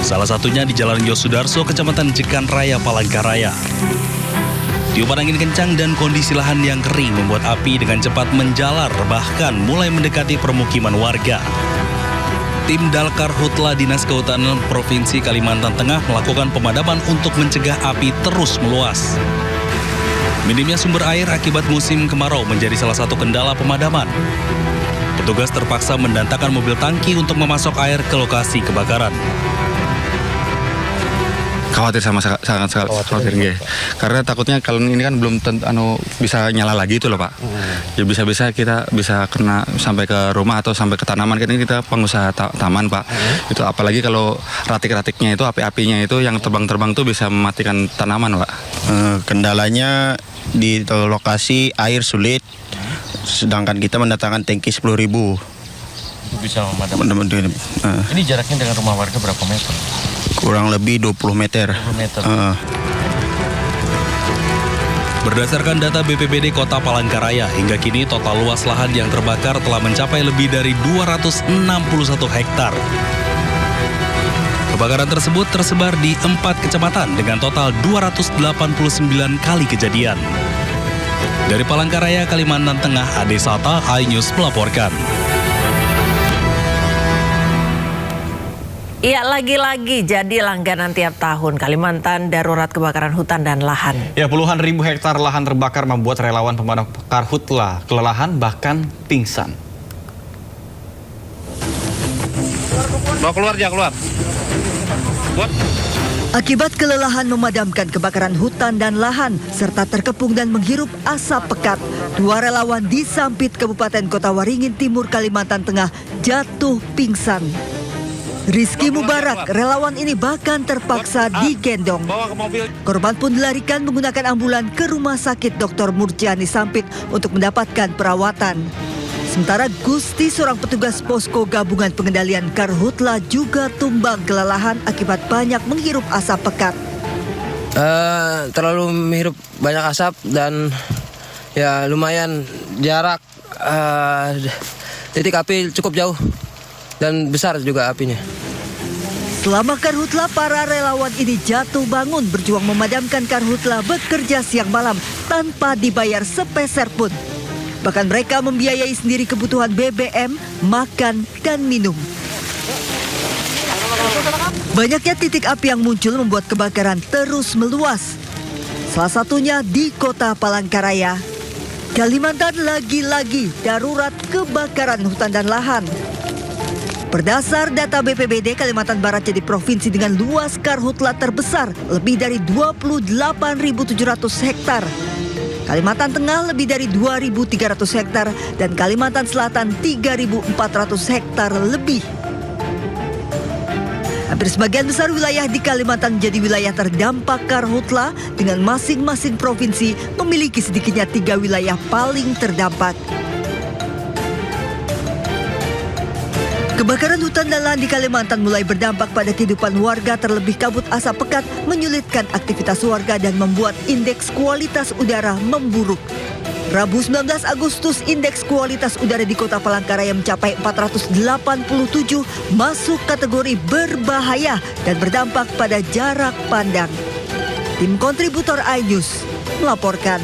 Salah satunya di Jalan Yosudarso, Kecamatan Jekan Raya, Palangkaraya. Tiupan angin kencang dan kondisi lahan yang kering membuat api dengan cepat menjalar, bahkan mulai mendekati permukiman warga. Tim Dalkar Hutla Dinas Kehutanan Provinsi Kalimantan Tengah melakukan pemadaman untuk mencegah api terus meluas. Minimnya sumber air akibat musim kemarau menjadi salah satu kendala pemadaman. Petugas terpaksa mendatangkan mobil tangki untuk memasok air ke lokasi kebakaran. Khawatir sangat khawatir nggih. Karena takutnya kalau ini kan belum bisa nyala lagi itu loh Pak. Ya bisa-bisa kita bisa kena sampai ke rumah atau sampai ke tanaman. Kan ini kita pengusaha taman Pak. Itu apalagi kalau ratik-ratiknya itu api-apinya itu yang terbang-terbang tuh bisa mematikan tanaman Pak. Kendalanya di lokasi air sulit. Sedangkan kita mendatangkan tangki 10.000. Bisa memadamkan. Ini jaraknya dengan rumah warga berapa meter? Kurang lebih 20 meter. 20 meter. Berdasarkan data BPBD Kota Palangkaraya, hingga kini total luas lahan yang terbakar telah mencapai lebih dari 261 hektar. Kebakaran tersebut tersebar di 4 kecamatan dengan total 289 kali kejadian. Dari Palangkaraya, Kalimantan Tengah, Ade Sata, iNews melaporkan. Iya, lagi-lagi jadi langganan tiap tahun Kalimantan darurat kebakaran hutan dan lahan. Ya, puluhan ribu hektar lahan terbakar membuat relawan pemadam Karhutla kelelahan bahkan pingsan. Keluar. Akibat kelelahan memadamkan kebakaran hutan dan lahan serta terkepung dan menghirup asap pekat, dua relawan di Sampit, Kabupaten Kota Waringin Timur, Kalimantan Tengah jatuh pingsan. Rizky Mubarak, relawan ini bahkan terpaksa digendong. Korban pun dilarikan menggunakan ambulan ke Rumah Sakit Dr. Murjani Sampit untuk mendapatkan perawatan. Sementara Gusti, seorang petugas posko gabungan pengendalian Karhutla, juga tumbang kelelahan akibat banyak menghirup asap pekat. Terlalu menghirup banyak asap dan ya lumayan jarak titik api cukup jauh dan besar juga apinya. Selama karhutla, para relawan ini jatuh bangun berjuang memadamkan karhutla, bekerja siang malam tanpa dibayar sepeser pun. Bahkan mereka membiayai sendiri kebutuhan BBM, makan, dan minum. Banyaknya titik api yang muncul membuat kebakaran terus meluas. Salah satunya di Kota Palangkaraya. Kalimantan lagi-lagi darurat kebakaran hutan dan lahan. Berdasar data BPBD, Kalimantan Barat jadi provinsi dengan luas karhutla terbesar, lebih dari 28.700 hektar. Kalimantan Tengah lebih dari 2.300 hektar dan Kalimantan Selatan 3.400 hektar lebih. Hampir sebagian besar wilayah di Kalimantan menjadi wilayah terdampak karhutla dengan masing-masing provinsi memiliki sedikitnya 3 wilayah paling terdampak. Kebakaran hutan dan lahan di Kalimantan mulai berdampak pada kehidupan warga, terlebih kabut asap pekat menyulitkan aktivitas warga dan membuat indeks kualitas udara memburuk. Rabu 19 Agustus, indeks kualitas udara di Kota Palangkaraya mencapai 487, masuk kategori berbahaya dan berdampak pada jarak pandang. Tim kontributor iNews melaporkan.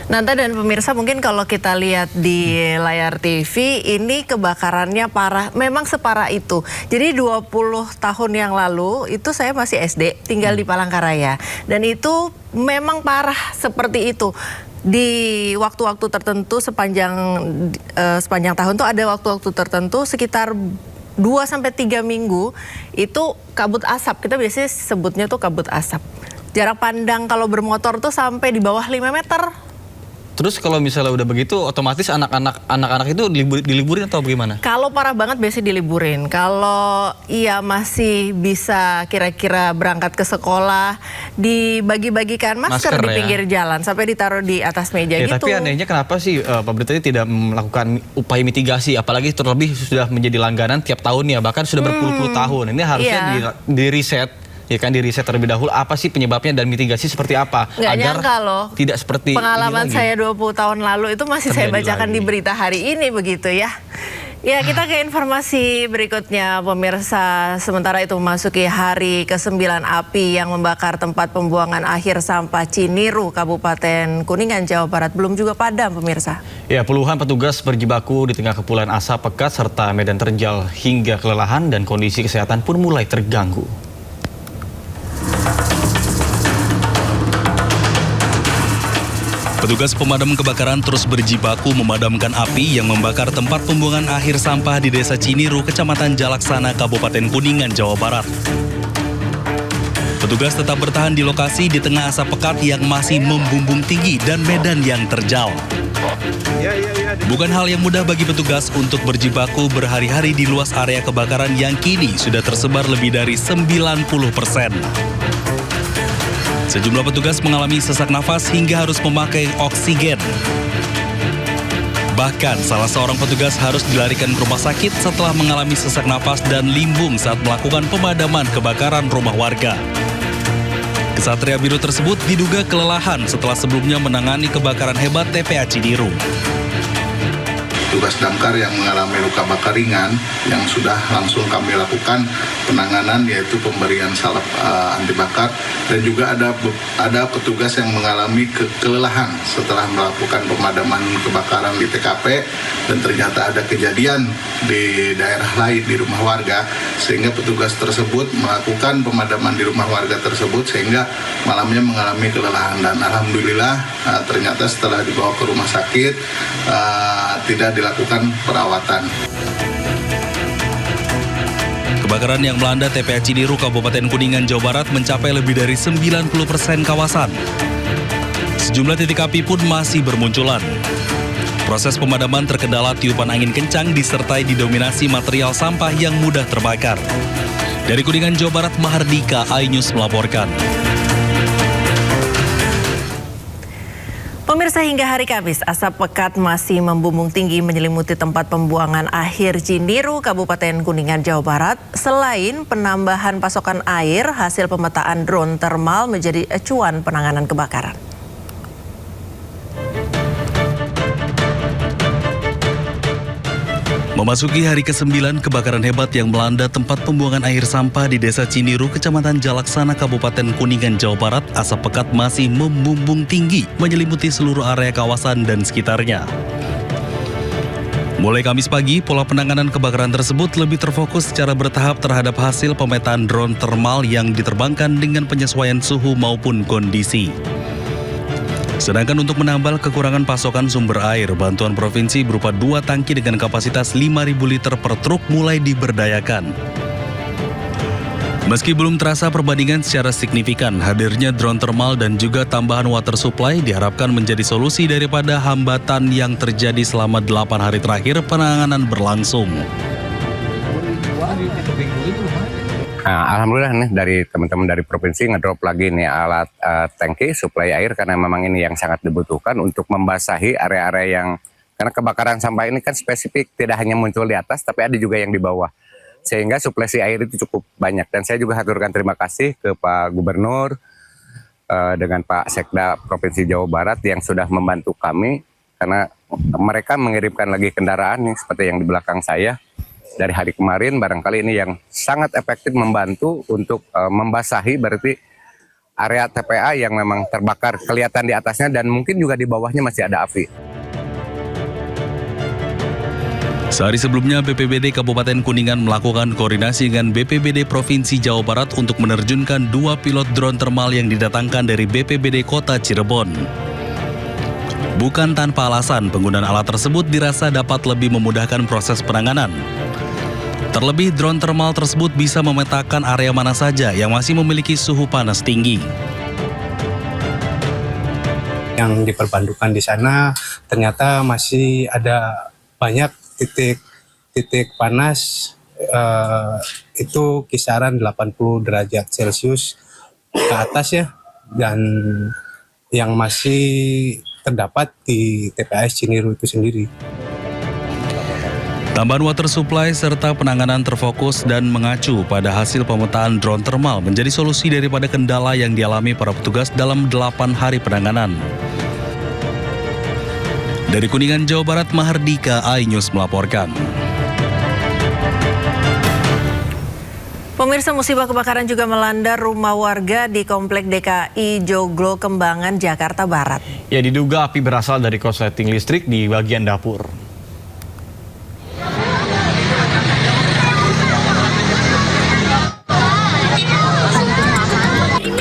Nanta dan pemirsa, mungkin kalau kita lihat di layar TV, ini kebakarannya parah, memang separah itu. Jadi 20 tahun yang lalu itu saya masih SD, tinggal di Palangkaraya. Dan itu memang parah seperti itu. Di waktu-waktu tertentu sepanjang tahun tuh ada waktu-waktu tertentu sekitar 2-3 minggu itu kabut asap. Kita biasanya sebutnya tuh kabut asap. Jarak pandang kalau bermotor tuh sampai di bawah 5 meter. Terus kalau misalnya udah begitu, otomatis anak-anak itu diliburin atau bagaimana? Kalau parah banget biasanya diliburin. Kalau ia masih bisa kira-kira berangkat ke sekolah, dibagi-bagikan masker di pinggir jalan sampai ditaruh di atas meja gitu. Tapi anehnya kenapa sih pemerintah ini tidak melakukan upaya mitigasi, apalagi terlebih sudah menjadi langganan tiap tahunnya, bahkan sudah berpuluh-puluh tahun. Ini harusnya di-reset. Ya kan, di riset terlebih dahulu apa sih penyebabnya dan mitigasi seperti apa Nggak agar nyangka loh, tidak seperti pengalaman ini lagi. saya 20 tahun lalu itu masih saya bacakan di berita hari ini begitu ya. Ya, kita ke informasi berikutnya pemirsa. Sementara itu memasuki hari ke-9 api yang membakar tempat pembuangan akhir sampah Ciniru, Kabupaten Kuningan, Jawa Barat belum juga padam pemirsa. Ya, puluhan petugas berjibaku di tengah kepulan asap pekat serta medan terjal hingga kelelahan dan kondisi kesehatan pun mulai terganggu. Petugas pemadam kebakaran terus berjibaku memadamkan api yang membakar tempat pembuangan akhir sampah di Desa Ciniru, Kecamatan Jalaksana, Kabupaten Kuningan, Jawa Barat. Petugas tetap bertahan di lokasi di tengah asap pekat yang masih membumbung tinggi dan medan yang terjal. Bukan hal yang mudah bagi petugas untuk berjibaku berhari-hari di luas area kebakaran yang kini sudah tersebar lebih dari 90%. Sejumlah petugas mengalami sesak nafas hingga harus memakai oksigen. Bahkan salah seorang petugas harus dilarikan ke rumah sakit setelah mengalami sesak nafas dan limbung saat melakukan pemadaman kebakaran rumah warga. Kesatria Biru tersebut diduga kelelahan setelah sebelumnya menangani kebakaran hebat TPA Ciniru. Tugas damkar yang mengalami luka bakar ringan yang sudah langsung kami lakukan penanganan, yaitu pemberian salep anti bakar, dan juga ada petugas yang mengalami kelelahan setelah melakukan pemadaman kebakaran di TKP dan ternyata ada kejadian di daerah lain di rumah warga, sehingga petugas tersebut melakukan pemadaman di rumah warga tersebut sehingga malamnya mengalami kelelahan, dan alhamdulillah ternyata setelah dibawa ke rumah sakit tidak dilakukan perawatan. Kebakaran yang melanda TPA Ciniru, Kabupaten Kuningan, Jawa Barat mencapai lebih dari 90% kawasan. Sejumlah titik api pun masih bermunculan. Proses pemadaman terkendala tiupan angin kencang disertai didominasi material sampah yang mudah terbakar. Dari Kuningan, Jawa Barat, Mahardika, iNews melaporkan. Pemirsa, hingga hari Kamis, asap pekat masih membumbung tinggi menyelimuti tempat pembuangan akhir Ciniru, Kabupaten Kuningan, Jawa Barat. Selain penambahan pasokan air, hasil pemetaan drone thermal menjadi acuan penanganan kebakaran. Memasuki hari ke-9, kebakaran hebat yang melanda tempat pembuangan air sampah di Desa Ciniru, Kecamatan Jalaksana, Kabupaten Kuningan, Jawa Barat, asap pekat masih membumbung tinggi, menyelimuti seluruh area kawasan dan sekitarnya. Mulai Kamis pagi, pola penanganan kebakaran tersebut lebih terfokus secara bertahap terhadap hasil pemetaan drone thermal yang diterbangkan dengan penyesuaian suhu maupun kondisi. Sedangkan untuk menambal kekurangan pasokan sumber air, bantuan provinsi berupa 2 tangki dengan kapasitas 5.000 liter per truk mulai diberdayakan. Meski belum terasa perbandingan secara signifikan, hadirnya drone thermal dan juga tambahan water supply diharapkan menjadi solusi daripada hambatan yang terjadi selama 8 hari terakhir penanganan berlangsung. Nah, alhamdulillah nih dari teman-teman dari provinsi ngedrop lagi nih alat tangki suplai air karena memang ini yang sangat dibutuhkan untuk membasahi area-area yang, karena kebakaran sampah ini kan spesifik, tidak hanya muncul di atas tapi ada juga yang di bawah, sehingga suplai air itu cukup banyak. Dan saya juga haturkan terima kasih ke Pak Gubernur dengan Pak Sekda Provinsi Jawa Barat yang sudah membantu kami, karena mereka mengirimkan lagi kendaraan nih seperti yang di belakang saya dari hari kemarin. Barangkali ini yang sangat efektif membantu untuk membasahi berarti area TPA yang memang terbakar, kelihatan di atasnya dan mungkin juga di bawahnya masih ada api. Sehari sebelumnya, BPBD Kabupaten Kuningan melakukan koordinasi dengan BPBD Provinsi Jawa Barat untuk menerjunkan 2 pilot drone thermal yang didatangkan dari BPBD Kota Cirebon. Bukan tanpa alasan, penggunaan alat tersebut dirasa dapat lebih memudahkan proses penanganan. Terlebih, drone thermal tersebut bisa memetakan area mana saja yang masih memiliki suhu panas tinggi. Yang diperbantukan di sana ternyata masih ada banyak titik panas, itu kisaran 80 derajat Celcius ke atas ya, dan yang masih terdapat di TPS Ciniru itu sendiri. Tambahan water supply serta penanganan terfokus dan mengacu pada hasil pemetaan drone thermal menjadi solusi daripada kendala yang dialami para petugas dalam 8 hari penanganan. Dari Kuningan, Jawa Barat, Mahardika, iNews melaporkan. Pemirsa, musibah kebakaran juga melanda rumah warga di Komplek DKI Joglo Kembangan, Jakarta Barat. Ya, diduga api berasal dari korsleting listrik di bagian dapur.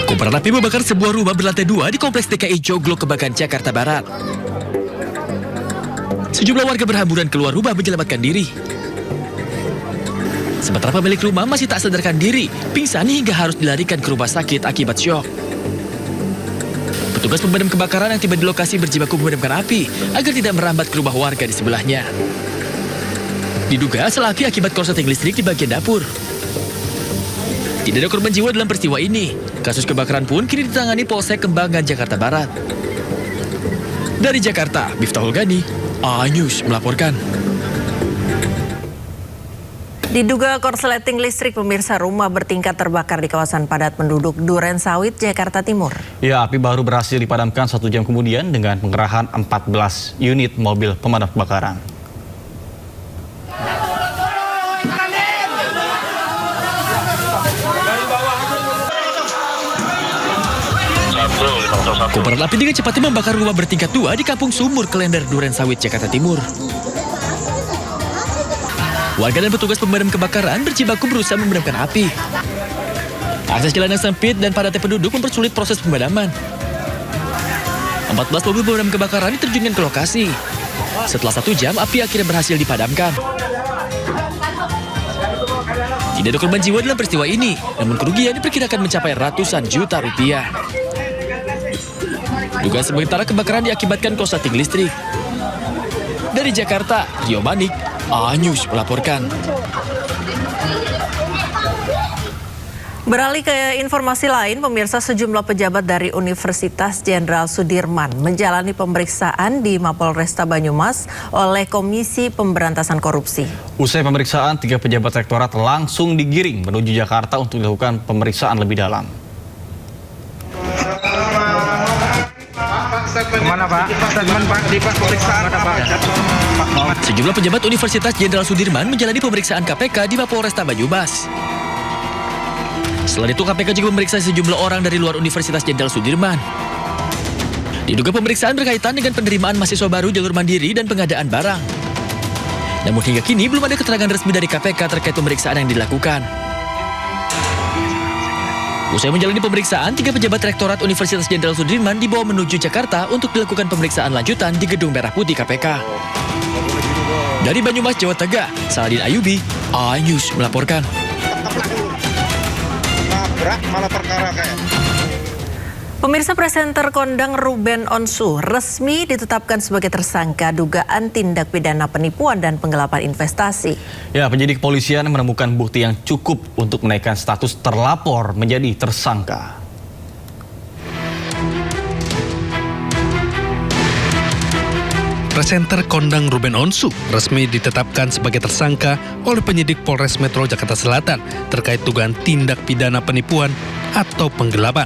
Kobaran api membakar sebuah rumah berlantai 2 di Kompleks DKI Joglo Kembangan, Jakarta Barat. Sejumlah warga berhamburan keluar rumah menyelamatkan diri. Sementara pemilik rumah masih tak sadarkan diri, pingsan hingga harus dilarikan ke rumah sakit akibat syok. Petugas pemadam kebakaran yang tiba di lokasi berjibaku memadamkan api agar tidak merambat ke rumah warga di sebelahnya. Diduga asal api akibat korsleting listrik di bagian dapur. Tidak ada korban jiwa dalam peristiwa ini. Kasus kebakaran pun kini ditangani Polsek Kembangan, Jakarta Barat. Dari Jakarta, Miftahul Gani, iNews melaporkan. Diduga korsleting listrik, pemirsa, rumah bertingkat terbakar di kawasan padat penduduk Duren Sawit, Jakarta Timur. Ya, api baru berhasil dipadamkan 1 jam kemudian dengan pengerahan 14 unit mobil pemadam kebakaran. Kobaran api dengan cepatnya membakar rumah bertingkat 2 di Kampung Sumur, Klender, Duren Sawit, Jakarta Timur. Warga dan petugas pemadam kebakaran berjibaku berusaha memadamkan api. Akses jalan yang sempit dan padatnya penduduk mempersulit proses pemadaman. 14 mobil pemadam kebakaran diterjunkan ke lokasi. Setelah 1 jam, api akhirnya berhasil dipadamkan. Tidak ada korban jiwa dalam peristiwa ini, namun kerugian diperkirakan mencapai ratusan juta rupiah. Dugaan sementara kebakaran diakibatkan korsleting listrik. Dari Jakarta, Rio Manik, iNews melaporkan. Beralih ke informasi lain, pemirsa, sejumlah pejabat dari Universitas Jenderal Sudirman menjalani pemeriksaan di Mapolresta Banyumas oleh Komisi Pemberantasan Korupsi. Usai pemeriksaan, 3 pejabat rektorat langsung digiring menuju Jakarta untuk dilakukan pemeriksaan lebih dalam. Kemana Pak? Statement Pak di pemeriksaan Pak. Sejumlah pejabat Universitas Jenderal Sudirman menjalani pemeriksaan KPK di Mapolresta Banyumas. Selain itu, KPK juga memeriksa sejumlah orang dari luar Universitas Jenderal Sudirman. Diduga pemeriksaan berkaitan dengan penerimaan mahasiswa baru jalur mandiri dan pengadaan barang. Namun hingga kini belum ada keterangan resmi dari KPK terkait pemeriksaan yang dilakukan. Usai menjalani pemeriksaan, 3 pejabat Rektorat Universitas Jenderal Sudirman dibawa menuju Jakarta untuk dilakukan pemeriksaan lanjutan di Gedung Merah Putih KPK. Dari Banyumas, Jawa Tengah, Saladin Ayubi, iNews melaporkan. Malah perkara kayak. Pemirsa, presenter kondang Ruben Onsu resmi ditetapkan sebagai tersangka dugaan tindak pidana penipuan dan penggelapan investasi. Ya, penyidik kepolisian menemukan bukti yang cukup untuk menaikkan status terlapor menjadi tersangka. Presenter kondang Ruben Onsu resmi ditetapkan sebagai tersangka oleh penyidik Polres Metro Jakarta Selatan terkait dugaan tindak pidana penipuan atau penggelapan.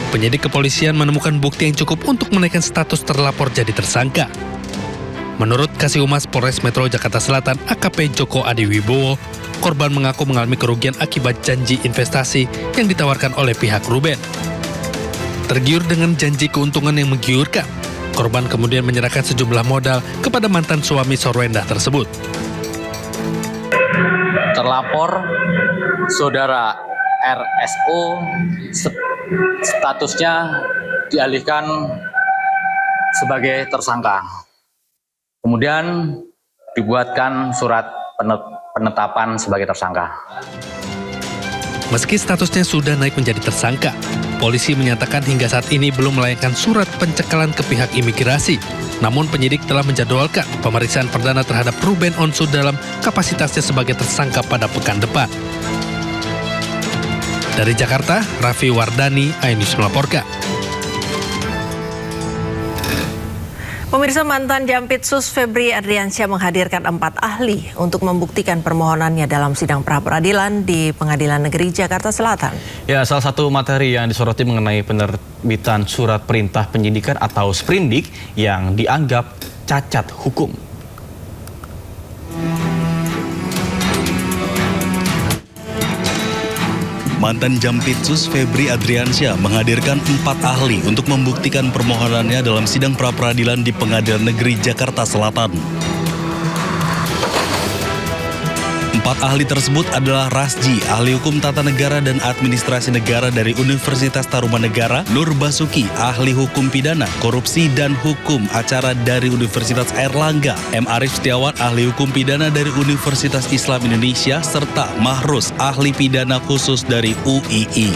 Penyidik kepolisian menemukan bukti yang cukup untuk menaikkan status terlapor jadi tersangka. Menurut Kasih Humas Polres Metro Jakarta Selatan AKP Joko Adiwibowo, korban mengaku mengalami kerugian akibat janji investasi yang ditawarkan oleh pihak Ruben. Tergiur dengan janji keuntungan yang menggiurkan, korban kemudian menyerahkan sejumlah modal kepada mantan suami Sorwenda tersebut. Terlapor saudara RSO statusnya dialihkan sebagai tersangka. Kemudian dibuatkan surat penetapan sebagai tersangka. Meski statusnya sudah naik menjadi tersangka, polisi menyatakan hingga saat ini belum melayangkan surat pencekalan ke pihak imigrasi. Namun penyidik telah menjadwalkan pemeriksaan perdana terhadap Ruben Onsu dalam kapasitasnya sebagai tersangka pada pekan depan. Dari Jakarta, Raffi Wardani, iNews melaporkan. Pemirsa, mantan Jampitsus Febri Adriansyah menghadirkan 4 ahli untuk membuktikan permohonannya dalam sidang pra-peradilan di Pengadilan Negeri Jakarta Selatan. Ya, salah satu materi yang disoroti mengenai penerbitan surat perintah penyidikan atau sprindik yang dianggap cacat hukum. Mantan Jampitsus Febri Adriansyah menghadirkan 4 ahli untuk membuktikan permohonannya dalam sidang pra-peradilan di Pengadilan Negeri Jakarta Selatan. 4 ahli tersebut adalah Rasji, ahli hukum tata negara dan administrasi negara dari Universitas Tarumanegara, Nur Basuki, ahli hukum pidana, korupsi dan hukum acara dari Universitas Airlangga, M. Arif Setiawan, ahli hukum pidana dari Universitas Islam Indonesia, serta Mahrus, ahli pidana khusus dari UII.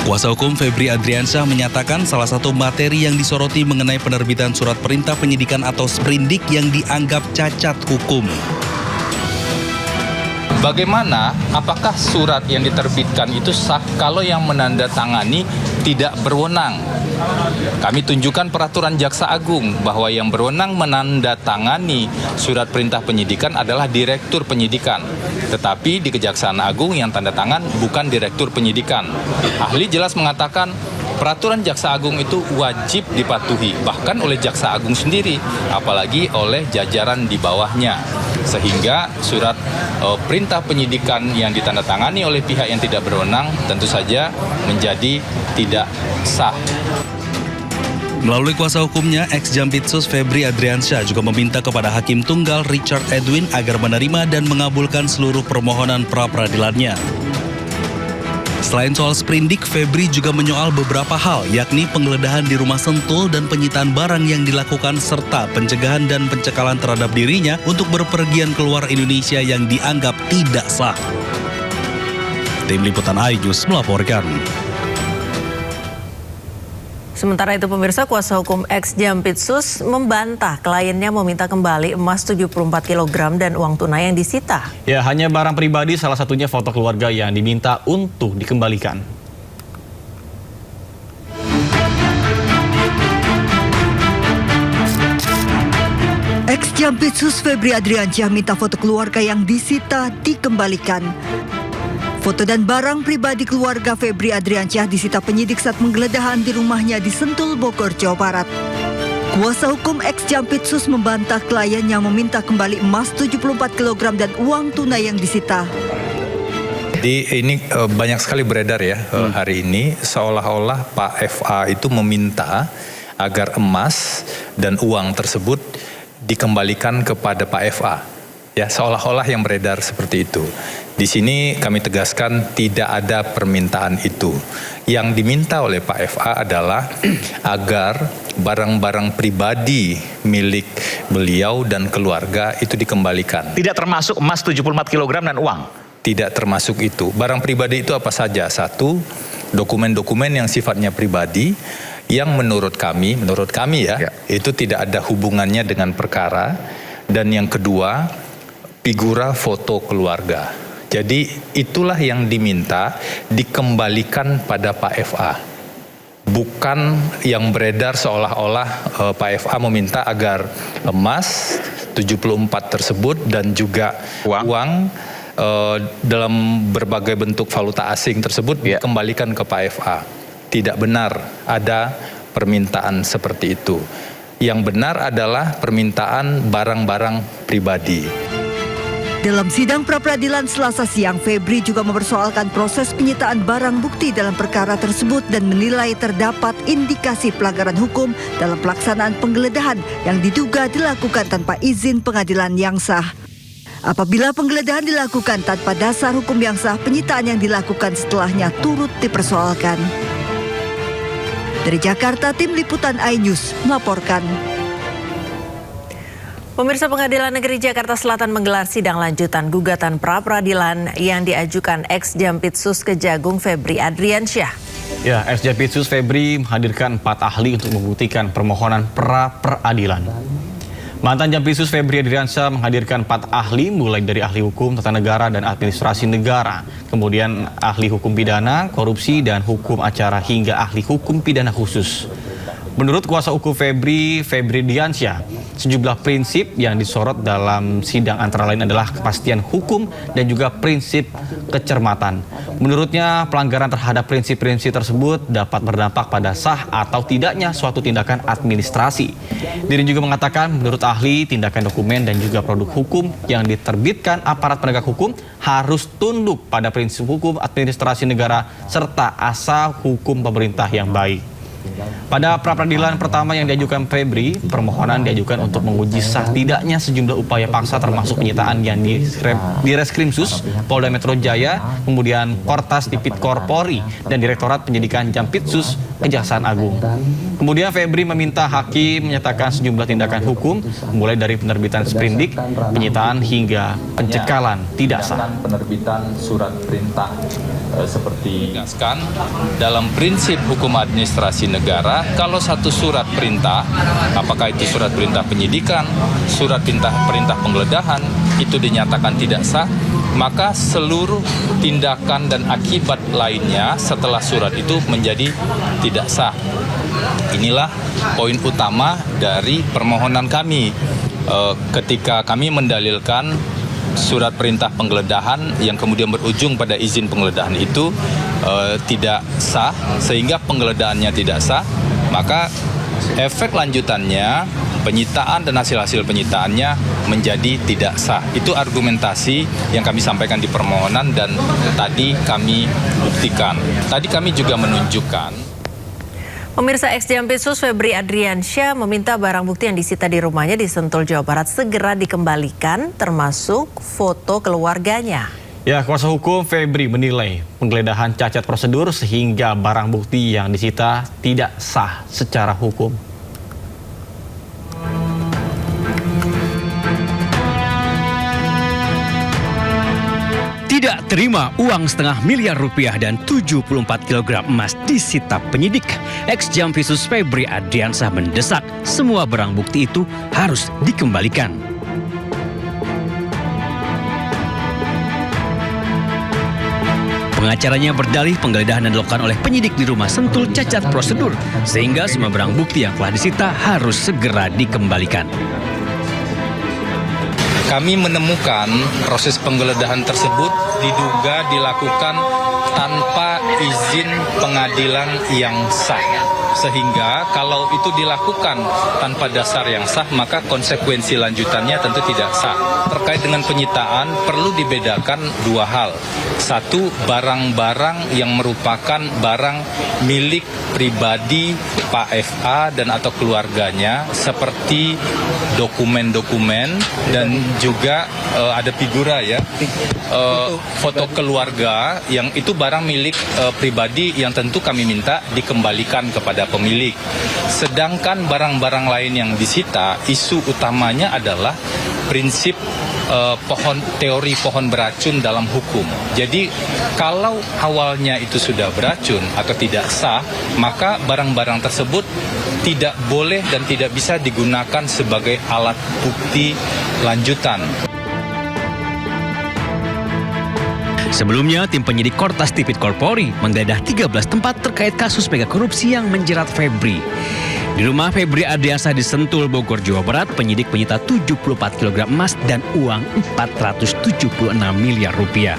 Kuasa hukum Febri Adriansyah menyatakan salah satu materi yang disoroti mengenai penerbitan surat perintah penyidikan atau sprindik yang dianggap cacat hukum. Bagaimana, apakah surat yang diterbitkan itu sah kalau yang menandatangani tidak berwenang? Kami tunjukkan peraturan Jaksa Agung bahwa yang berwenang menandatangani surat perintah penyidikan adalah Direktur Penyidikan. Tetapi di Kejaksaan Agung yang tanda tangan bukan Direktur Penyidikan. Ahli jelas mengatakan peraturan Jaksa Agung itu wajib dipatuhi, bahkan oleh Jaksa Agung sendiri, apalagi oleh jajaran di bawahnya. Sehingga surat perintah penyidikan yang ditandatangani oleh pihak yang tidak berwenang tentu saja menjadi tidak sah. Melalui kuasa hukumnya, ex-Jampitsus Febri Adriansyah juga meminta kepada Hakim Tunggal Richard Edwin agar menerima dan mengabulkan seluruh permohonan pra-peradilannya. Selain soal sprindik, Febri juga menyoal beberapa hal, yakni penggeledahan di rumah Sentul dan penyitaan barang yang dilakukan serta pencegahan dan pencekalan terhadap dirinya untuk berpergian keluar Indonesia yang dianggap tidak sah. Tim Liputan iNews melaporkan. Sementara itu pemirsa, kuasa hukum ex-Jampitsus membantah kliennya meminta kembali emas 74 kg dan uang tunai yang disita. Ya, hanya barang pribadi, salah satunya foto keluarga yang diminta untuk dikembalikan. Ex-Jampitsus Febri Adriansyah minta foto keluarga yang disita dikembalikan. Foto dan barang pribadi keluarga Febri Adriansyah disita penyidik saat penggeledahan di rumahnya di Sentul, Bogor, Jawa Barat. Kuasa hukum ex-Jampitsus membantah klien yang meminta kembali emas 74 kg dan uang tunai yang disita. Ini banyak sekali beredar ya hari ini, seolah-olah Pak FA itu meminta agar emas dan uang tersebut dikembalikan kepada Pak FA. Ya, seolah-olah yang beredar seperti itu. Di sini kami tegaskan tidak ada permintaan itu. Yang diminta oleh Pak FA adalah agar barang-barang pribadi milik beliau dan keluarga itu dikembalikan. Tidak termasuk emas 74 kg dan uang? Tidak termasuk itu. Barang pribadi itu apa saja? Satu, dokumen-dokumen yang sifatnya pribadi yang menurut kami ya, itu tidak ada hubungannya dengan perkara. Dan yang kedua, figura foto keluarga. Jadi itulah yang diminta dikembalikan pada Pak FA. Bukan yang beredar seolah-olah Pak FA meminta agar emas 74 tersebut dan juga uang dalam berbagai bentuk valuta asing tersebut dikembalikan ke Pak FA. Tidak benar ada permintaan seperti itu. Yang benar adalah permintaan barang-barang pribadi. Dalam sidang pra-peradilan Selasa siang, Febri juga mempersoalkan proses penyitaan barang bukti dalam perkara tersebut dan menilai terdapat indikasi pelanggaran hukum dalam pelaksanaan penggeledahan yang diduga dilakukan tanpa izin pengadilan yang sah. Apabila penggeledahan dilakukan tanpa dasar hukum yang sah, penyitaan yang dilakukan setelahnya turut dipersoalkan. Dari Jakarta, Tim Liputan iNews melaporkan. Pemirsa, Pengadilan Negeri Jakarta Selatan menggelar sidang lanjutan gugatan pra-peradilan yang diajukan ex-Jampitsus Kejagung Febri Adriansyah. Ya, ex-Jampitsus Febri menghadirkan 4 ahli untuk membuktikan permohonan pra-peradilan. Mantan Jampitsus Febri Adriansyah menghadirkan 4 ahli, mulai dari ahli hukum tata negara dan administrasi negara, kemudian ahli hukum pidana, korupsi, dan hukum acara, hingga ahli hukum pidana khusus. Menurut kuasa hukum Febri Adriansyah, sejumlah prinsip yang disorot dalam sidang antara lain adalah kepastian hukum dan juga prinsip kecermatan. Menurutnya, pelanggaran terhadap prinsip-prinsip tersebut dapat berdampak pada sah atau tidaknya suatu tindakan administrasi. Dirinya juga mengatakan, menurut ahli, tindakan dokumen dan juga produk hukum yang diterbitkan aparat penegak hukum harus tunduk pada prinsip hukum administrasi negara serta asal hukum pemerintah yang baik. Pada pra-peradilan pertama yang diajukan Febri, permohonan diajukan untuk menguji sah tidaknya sejumlah upaya paksa termasuk penyitaan yang di Reskrimsus Polda Metro Jaya, kemudian Kortas Tipikor Polri, dan Direktorat Penyidikan Jampitsus Kejaksaan Agung. Kemudian Febri meminta hakim menyatakan sejumlah tindakan hukum, mulai dari penerbitan sprindik, penyitaan, hingga pencekalan tidak sah. Penerbitan surat perintah seperti ditegaskan dalam prinsip hukum administrasi negara, kalau satu surat perintah, apakah itu surat perintah penyidikan, surat perintah penggeledahan, itu dinyatakan tidak sah, maka seluruh tindakan dan akibat lainnya setelah surat itu menjadi tidak sah. Inilah poin utama dari permohonan kami ketika kami mendalilkan surat perintah penggeledahan yang kemudian berujung pada izin penggeledahan itu tidak sah, sehingga penggeledahannya tidak sah, maka efek lanjutannya penyitaan dan hasil-hasil penyitaannya menjadi tidak sah. Itu argumentasi yang kami sampaikan di permohonan dan tadi kami buktikan. Tadi kami juga menunjukkan. Pemirsa, ex-Jampitsus Febri Adriansyah meminta barang bukti yang disita di rumahnya di Sentul, Jawa Barat segera dikembalikan, termasuk foto keluarganya. Ya, kuasa hukum Febri menilai penggeledahan cacat prosedur sehingga barang bukti yang disita tidak sah secara hukum. Tidak terima uang setengah miliar rupiah dan 74 kg emas disita penyidik. Ex-Jampitsus Febri Adriansyah mendesak semua barang bukti itu harus dikembalikan. Pengacaranya berdalih penggeledahan yang dilakukan oleh penyidik di rumah Sentul cacat prosedur, sehingga semua barang bukti yang telah disita harus segera dikembalikan. kami menemukan proses penggeledahan tersebut diduga dilakukan tanpa izin pengadilan yang sah. Sehingga kalau itu dilakukan tanpa dasar yang sah, maka konsekuensi lanjutannya tentu tidak sah. Terkait dengan penyitaan, perlu dibedakan dua hal. Satu, barang-barang yang merupakan barang milik pribadi Pak FA dan atau keluarganya, seperti dokumen-dokumen dan juga ada figura ya, foto keluarga yang itu barang milik pribadi yang tentu kami minta dikembalikan kepada pemilik. Sedangkan barang-barang lain yang disita, isu utamanya adalah prinsip teori pohon beracun dalam hukum. Jadi kalau awalnya itu sudah beracun atau tidak sah, maka barang-barang tersebut tidak boleh dan tidak bisa digunakan sebagai alat bukti lanjutan. Sebelumnya, tim penyidik Kortas Tipit Korpori menggeledah 13 tempat terkait kasus mega korupsi yang menjerat Febri. Di rumah Febri Ardiansah di Sentul, Bogor, Jawa Barat, penyidik menyita 74 kg emas dan uang 476 miliar rupiah.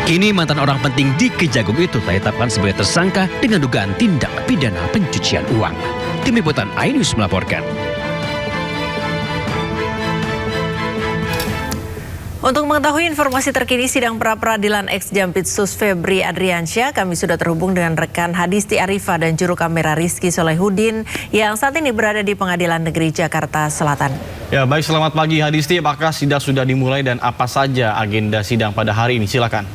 Kini mantan orang penting di Kejagung itu ditetapkan sebagai tersangka dengan dugaan tindak pidana pencucian uang. Tim Liputan iNews melaporkan. Untuk mengetahui informasi terkini sidang pra-peradilan ex-Jampitsus Febri Adriansyah, kami sudah terhubung dengan rekan Hadisti Arifa dan juru kamera Rizky Solehudin yang saat ini berada di Pengadilan Negeri Jakarta Selatan. Ya, baik, selamat pagi Hadisti. Apakah sidang sudah dimulai dan apa saja agenda sidang pada hari ini? Silakan.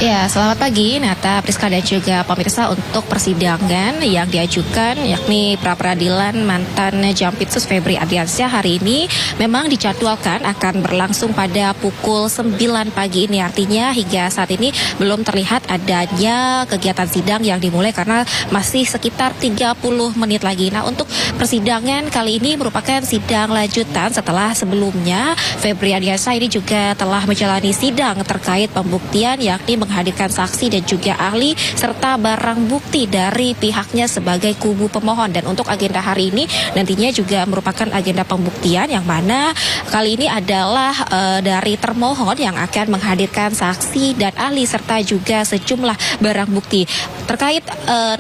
Ya, selamat pagi Nata, Priska dan juga pemirsa. Untuk persidangan yang diajukan yakni pra-peradilan mantan Jampitsus Febri Ardiansyah hari ini memang dijadwalkan akan berlangsung pada pukul 9 pagi ini. Artinya hingga saat ini belum terlihat adanya kegiatan sidang yang dimulai karena masih sekitar 30 menit lagi. Nah, untuk persidangan kali ini merupakan sidang lanjutan setelah sebelumnya Febri Ardiansyah ini juga telah menjalani sidang terkait pembuktian yakni menghadirkan saksi dan juga ahli serta barang bukti dari pihaknya sebagai kubu pemohon. Dan untuk agenda hari ini nantinya juga merupakan agenda pembuktian yang mana kali ini adalah dari termohon yang akan menghadirkan saksi dan ahli serta juga sejumlah barang bukti. Terkait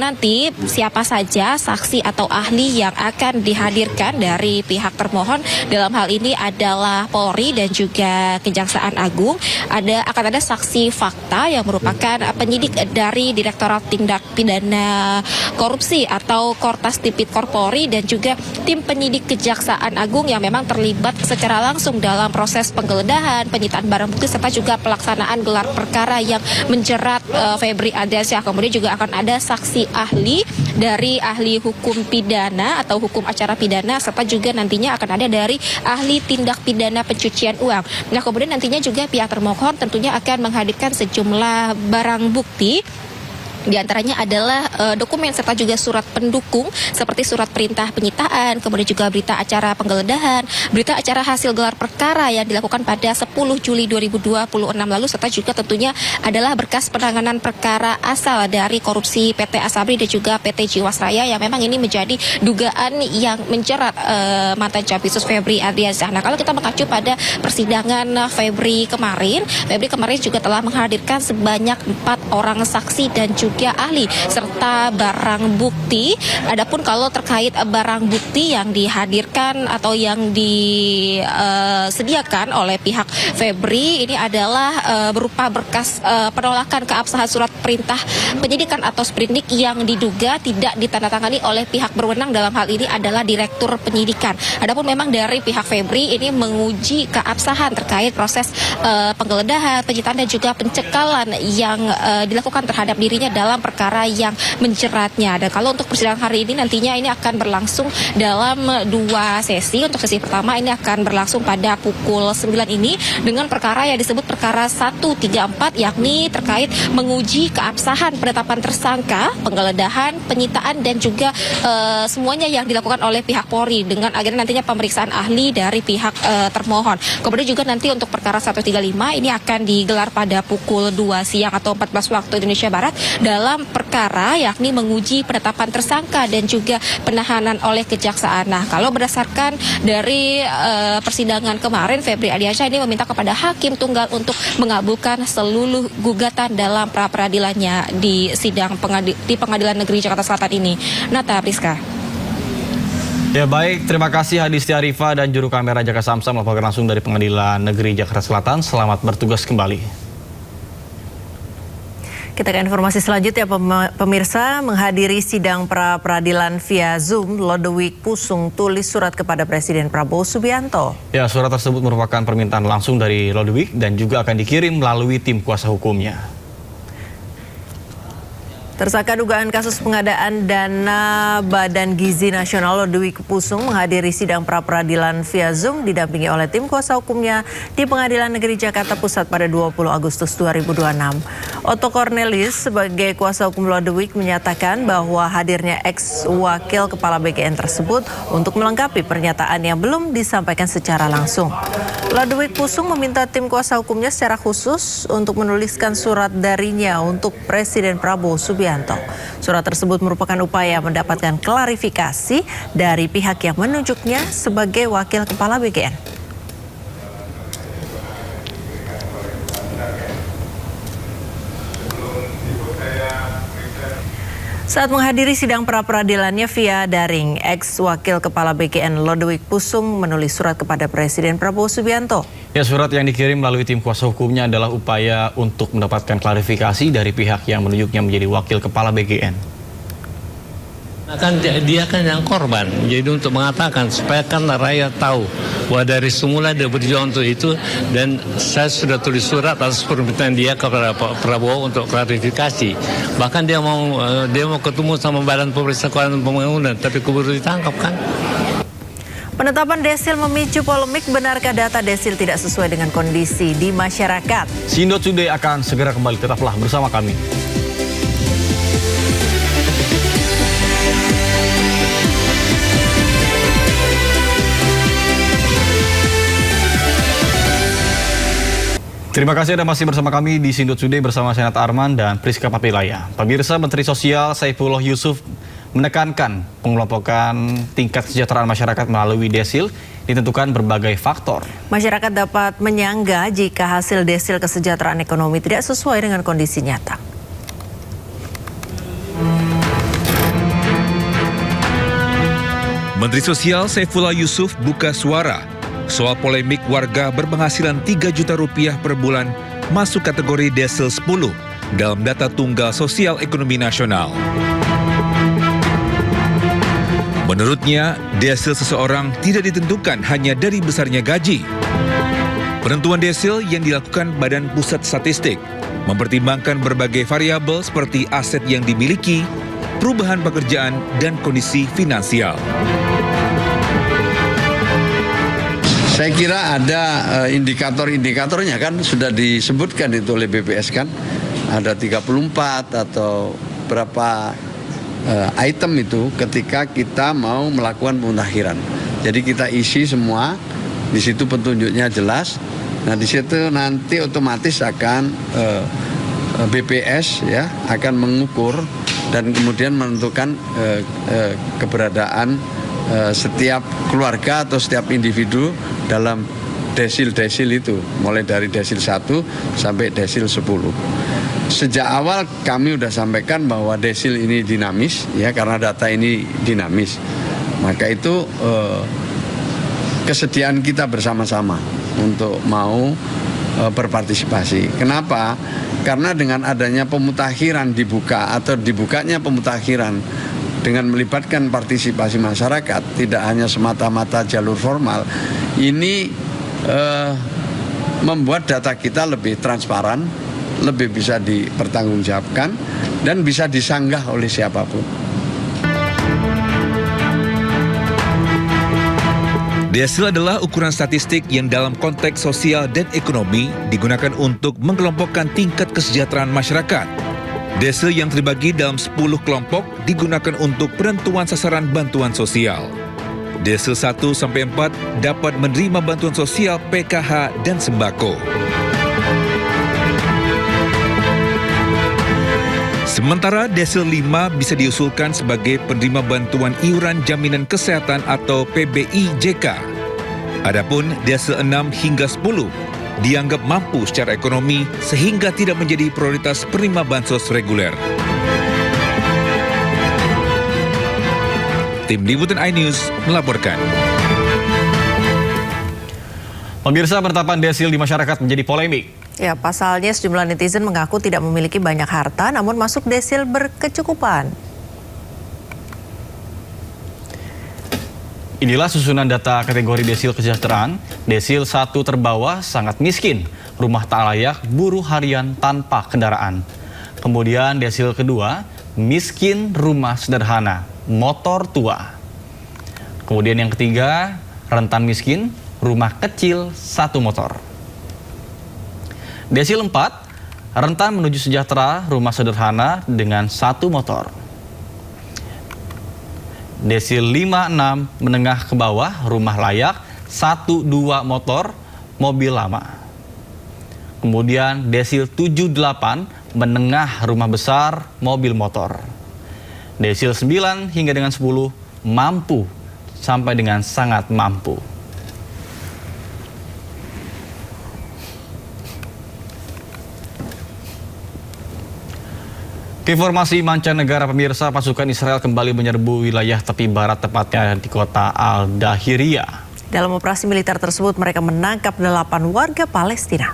nanti siapa saja saksi atau ahli yang akan dihadirkan dari pihak termohon, dalam hal ini adalah Polri dan juga Kejaksaan Agung. Akan ada saksi fakta yang merupakan penyidik dari Direktorat Tindak Pidana Korupsi atau Kortas Tipit Korpori dan juga tim penyidik Kejaksaan Agung yang memang terlibat secara langsung dalam proses penggeledahan, penyitaan barang bukti serta juga pelaksanaan gelar perkara yang menjerat Febri Ardiansyah. Kemudian juga akan ada saksi ahli dari ahli hukum pidana atau hukum acara pidana serta juga nantinya akan ada dari ahli tindak pidana pencucian uang. Nah, kemudian nantinya juga pihak termohon tentunya akan menghadirkan sejumlah barang bukti. Di antaranya adalah dokumen serta juga surat pendukung seperti surat perintah penyitaan, kemudian juga berita acara penggeledahan, berita acara hasil gelar perkara yang dilakukan pada 10 Juli 2026 lalu, serta juga tentunya adalah berkas penanganan perkara asal dari korupsi PT Asabri dan juga PT Jiwasraya yang memang ini menjadi dugaan yang menjerat mantan Jampitsus Febri Ardiansyah. Nah, kalau kita mengacu pada persidangan Febri kemarin juga telah menghadirkan sebanyak 4 orang saksi dan juga ahli serta barang bukti. Adapun kalau terkait barang bukti yang dihadirkan atau yang disediakan oleh pihak Febri ini adalah berupa berkas penolakan keabsahan surat perintah penyidikan atau sprindik yang diduga tidak ditandatangani oleh pihak berwenang, dalam hal ini adalah Direktur Penyidikan. Adapun memang dari pihak Febri ini menguji keabsahan terkait proses penggeledahan, penyitaan dan juga pencekalan yang dilakukan terhadap dirinya dalam perkara yang menjeratnya. Dan kalau untuk persidangan hari ini nantinya ini akan berlangsung dalam 2 sesi. Untuk sesi pertama ini akan berlangsung pada pukul 9 ini dengan perkara yang disebut perkara 134 yakni terkait menguji keabsahan penetapan tersangka, penggeledahan, penyitaan dan juga semuanya yang dilakukan oleh pihak Polri dengan agenda nantinya pemeriksaan ahli dari pihak termohon. Kemudian juga nanti untuk perkara 135 ini akan digelar pada pukul 2 siang atau 14 waktu Indonesia Barat dalam perkara, yakni menguji penetapan tersangka dan juga penahanan oleh kejaksaan. Nah, kalau berdasarkan dari persidangan kemarin, Febri Ardiansyah ini meminta kepada hakim tunggal untuk mengabulkan seluruh gugatan dalam pra-peradilannya di sidang di Pengadilan Negeri Jakarta Selatan ini. Nata, Priska. Ya baik, terima kasih Hadi Setiarifa dan juru kamera Jaka Samsam melaporkan langsung dari Pengadilan Negeri Jakarta Selatan. Selamat bertugas kembali. Kita ke informasi selanjutnya, pemirsa. Menghadiri sidang pra-peradilan via Zoom, Lodewijk Pusung tulis surat kepada Presiden Prabowo Subianto. Ya, surat tersebut merupakan permintaan langsung dari Lodewijk dan juga akan dikirim melalui tim kuasa hukumnya. Tersangka dugaan kasus pengadaan dana Badan Gizi Nasional Lodewijk Pusung menghadiri sidang pra-peradilan via Zoom didampingi oleh tim kuasa hukumnya di Pengadilan Negeri Jakarta Pusat pada 20 Agustus 2026. Otto Cornelius sebagai kuasa hukum Lodewijk menyatakan bahwa hadirnya ex-wakil kepala BGN tersebut untuk melengkapi pernyataan yang belum disampaikan secara langsung. Lodewijk Pusung meminta tim kuasa hukumnya secara khusus untuk menuliskan surat darinya untuk Presiden Prabowo Subianto. Surat tersebut merupakan upaya mendapatkan klarifikasi dari pihak yang menunjuknya sebagai wakil kepala BGN. Saat menghadiri sidang pra-peradilannya via daring, ex-wakil kepala BGN Lodewijk Pusung menulis surat kepada Presiden Prabowo Subianto. Ya, surat yang dikirim melalui tim kuasa hukumnya adalah upaya untuk mendapatkan klarifikasi dari pihak yang menunjuknya menjadi wakil kepala BGN. Kan dia kan yang korban, jadi untuk mengatakan supaya kan rakyat tahu bahwa dari semula dia berjuang untuk itu, dan saya sudah tulis surat atas permintaan dia kepada Pak Prabowo untuk klarifikasi. Bahkan dia mau ketemu sama Badan Pemeriksa Keuangan Pembangunan, tapi keburu ditangkap kan. Penetapan desil memicu polemik. Benarkah data desil tidak sesuai dengan kondisi di masyarakat? Sindo Today akan segera kembali, tetaplah bersama kami. Terima kasih Anda masih bersama kami di Sindo Today bersama Senat Arman dan Priska Papilaya. Pemirsa, Menteri Sosial Saifullah Yusuf menekankan pengelompokan tingkat kesejahteraan masyarakat melalui desil ditentukan berbagai faktor. Masyarakat dapat menyangga jika hasil desil kesejahteraan ekonomi tidak sesuai dengan kondisi nyata. Menteri Sosial Saifullah Yusuf buka suara soal polemik warga berpenghasilan 3 juta rupiah per bulan masuk kategori desil 10 dalam data tunggal sosial ekonomi nasional. Menurutnya, desil seseorang tidak ditentukan hanya dari besarnya gaji. Penentuan desil yang dilakukan Badan Pusat Statistik mempertimbangkan berbagai variabel seperti aset yang dimiliki, perubahan pekerjaan, dan kondisi finansial. Saya kira ada indikator-indikatornya kan sudah disebutkan itu oleh BPS kan. Ada 34 atau berapa item itu ketika kita mau melakukan pemutakhiran. Jadi kita isi semua, di situ petunjuknya jelas. Nah di situ nanti otomatis akan BPS ya akan mengukur dan kemudian menentukan keberadaan setiap keluarga atau setiap individu dalam desil-desil itu, mulai dari desil 1 sampai desil 10. Sejak awal kami sudah sampaikan bahwa desil ini dinamis, ya karena data ini dinamis. Maka itu kesediaan kita bersama-sama untuk mau berpartisipasi. Kenapa? Karena dengan adanya pemutakhiran dibuka atau dibukanya pemutakhiran dengan melibatkan partisipasi masyarakat, tidak hanya semata-mata jalur formal, ini membuat data kita lebih transparan, lebih bisa dipertanggungjawabkan, dan bisa disanggah oleh siapapun. Desil adalah ukuran statistik yang dalam konteks sosial dan ekonomi digunakan untuk mengelompokkan tingkat kesejahteraan masyarakat. Desil yang terbagi dalam 10 kelompok digunakan untuk penentuan sasaran bantuan sosial. Desil 1-4 dapat menerima bantuan sosial PKH dan sembako. Sementara desil 5 bisa diusulkan sebagai penerima bantuan iuran jaminan kesehatan atau PBIJK. Adapun desil 6 hingga 10 dianggap mampu secara ekonomi sehingga tidak menjadi prioritas penerima bansos reguler. Tim Liputan iNews melaporkan. Pemirsa, penetapan desil di masyarakat menjadi polemik. Ya, pasalnya sejumlah netizen mengaku tidak memiliki banyak harta namun masuk desil berkecukupan. Inilah susunan data kategori desil kesejahteraan. Desil 1 terbawah sangat miskin, rumah tak layak, buruh harian tanpa kendaraan. Kemudian desil kedua, miskin, rumah sederhana, motor tua. Kemudian yang ketiga, rentan miskin, rumah kecil, 1 motor. Desil 4, rentan menuju sejahtera, rumah sederhana dengan 1 motor. Desil 5-6, menengah ke bawah, rumah layak, 1-2 motor, mobil lama. Kemudian desil 7-8, menengah, rumah besar, mobil motor. Desil 9 hingga dengan 10, mampu sampai dengan sangat mampu. Informasi mancanegara, pemirsa, pasukan Israel kembali menyerbu wilayah tepi barat, tepatnya di kota Al-Dahiriyah. Dalam operasi militer tersebut, mereka menangkap 8 warga Palestina.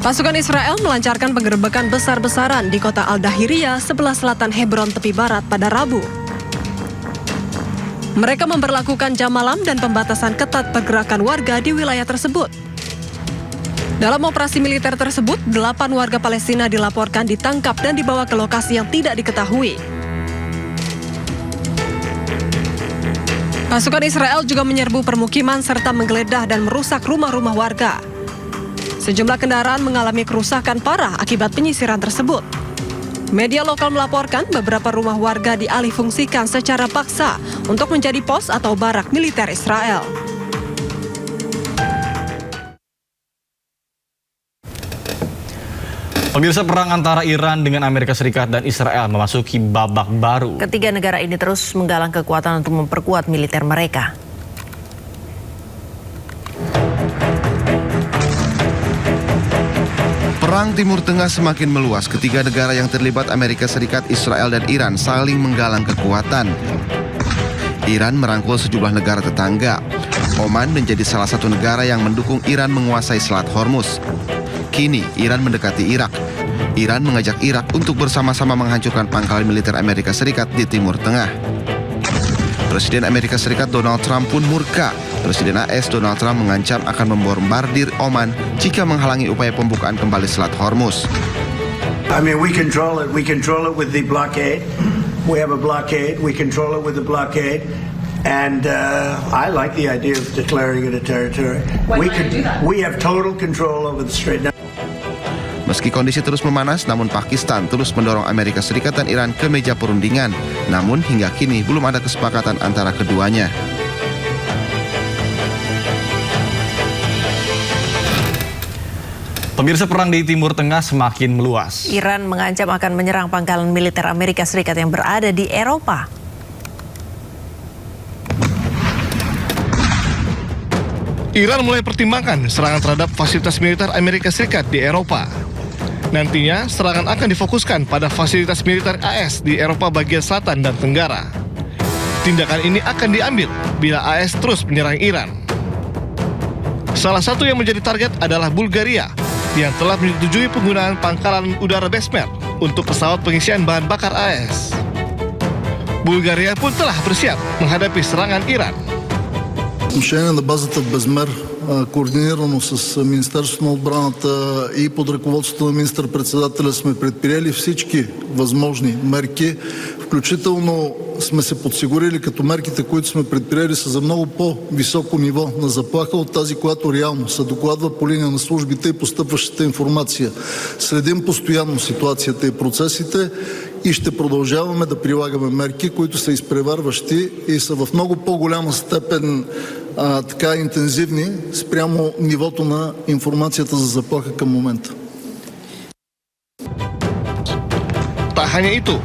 Pasukan Israel melancarkan penggerebekan besar-besaran di kota Al-Dahiriyah sebelah selatan Hebron tepi barat pada Rabu. Mereka memberlakukan jam malam dan pembatasan ketat pergerakan warga di wilayah tersebut. Dalam operasi militer tersebut, 8 warga Palestina dilaporkan ditangkap dan dibawa ke lokasi yang tidak diketahui. Pasukan Israel juga menyerbu permukiman serta menggeledah dan merusak rumah-rumah warga. Sejumlah kendaraan mengalami kerusakan parah akibat penyisiran tersebut. Media lokal melaporkan beberapa rumah warga dialihfungsikan secara paksa untuk menjadi pos atau barak militer Israel. Pemirsa, perang antara Iran dengan Amerika Serikat dan Israel memasuki babak baru. Ketiga negara ini terus menggalang kekuatan untuk memperkuat militer mereka. Perang Timur Tengah semakin meluas. Ketiga negara yang terlibat, Amerika Serikat, Israel, dan Iran, saling menggalang kekuatan. Iran merangkul sejumlah negara tetangga. Oman menjadi salah satu negara yang mendukung Iran menguasai Selat Hormuz. Kini, Iran mendekati Irak. Iran mengajak Irak untuk bersama-sama menghancurkan pangkalan militer Amerika Serikat di Timur Tengah. Presiden Amerika Serikat Donald Trump pun murka. Presiden AS Donald Trump mengancam akan membombardir Oman jika menghalangi upaya pembukaan kembali Selat Hormuz. I mean, we control it. We control it with the blockade. We have a blockade. We control it with the blockade. And I like the idea of declaring it a territory. We have total control over the Strait. Meski kondisi terus memanas, namun Pakistan terus mendorong Amerika Serikat dan Iran ke meja perundingan. Namun hingga kini belum ada kesepakatan antara keduanya. Pemirsa, perang di Timur Tengah semakin meluas. Iran mengancam akan menyerang pangkalan militer Amerika Serikat yang berada di Eropa. Iran mulai pertimbangkan serangan terhadap fasilitas militer Amerika Serikat di Eropa. Nantinya, serangan akan difokuskan pada fasilitas militer AS di Eropa bagian selatan dan tenggara. Tindakan ini akan diambil bila AS terus menyerang Iran. Salah satu yang menjadi target adalah Bulgaria, yang telah menyetujui penggunaan pangkalan udara Besmer untuk pesawat pengisian bahan bakar AS. Bulgaria pun telah bersiap menghadapi serangan Iran. Отношение на базата в Безмер, координирано с Министерството на отбраната и под ръководството на министър-председателя сме предприели всички възможни мерки, включително сме се подсигурили като мерките, които сме предприели, са за много по-високо ниво на заплаха от тази, която реално се докладва по линия на службите и постъпващата информация. Следим постоянно ситуацията и процесите и ще продължаваме да прилагаме мерки, които са изпреварващи и са в много по-голяма степен така интензивни спрямо нивото на информацията за заплаха към момента. Tak hanya itu,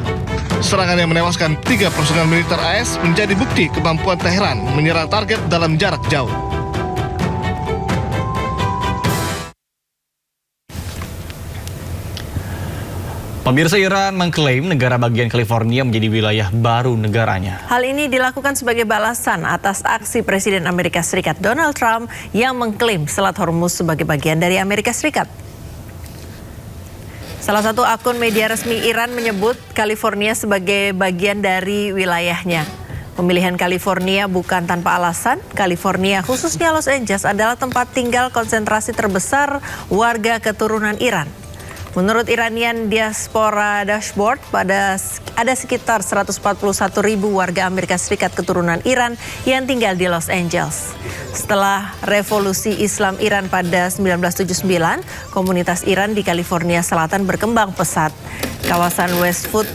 serangan yang menewaskan 3 personel militer AS menjadi bukti kemampuan Teheran menyerang target dalam jarak jauh. Pemirsa, Iran mengklaim negara bagian California menjadi wilayah baru negaranya. Hal ini dilakukan sebagai balasan atas aksi Presiden Amerika Serikat Donald Trump yang mengklaim Selat Hormuz sebagai bagian dari Amerika Serikat. Salah satu akun media resmi Iran menyebut California sebagai bagian dari wilayahnya. Pemilihan California bukan tanpa alasan. California, khususnya Los Angeles, adalah tempat tinggal konsentrasi terbesar warga keturunan Iran. Menurut Iranian Diaspora Dashboard, ada sekitar 141.000 warga Amerika Serikat keturunan Iran yang tinggal di Los Angeles. Setelah revolusi Islam Iran pada 1979, komunitas Iran di California Selatan berkembang pesat. Kawasan Westwood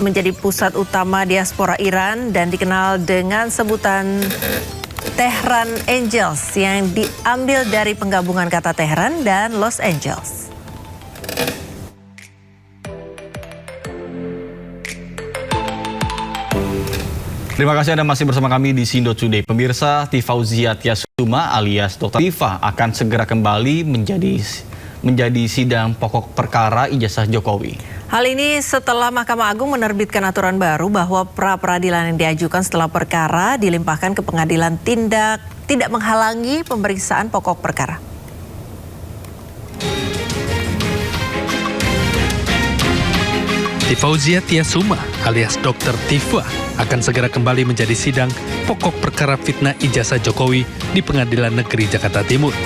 menjadi pusat utama diaspora Iran dan dikenal dengan sebutan Tehran Angels yang diambil dari penggabungan kata Tehran dan Los Angeles. Terima kasih Anda masih bersama kami di Sindo Today. Pemirsa, Tifauzia Tiasuma alias Dr. Tifa akan segera kembali menjadi sidang pokok perkara ijazah Jokowi. Hal ini setelah Mahkamah Agung menerbitkan aturan baru bahwa pra-peradilan yang diajukan setelah perkara dilimpahkan ke pengadilan tidak menghalangi pemeriksaan pokok perkara. Tifauzia Tiasuma alias Dr. Tifa akan segera kembali menjadi sidang pokok perkara fitnah ijazah Jokowi di Pengadilan Negeri Jakarta Timur.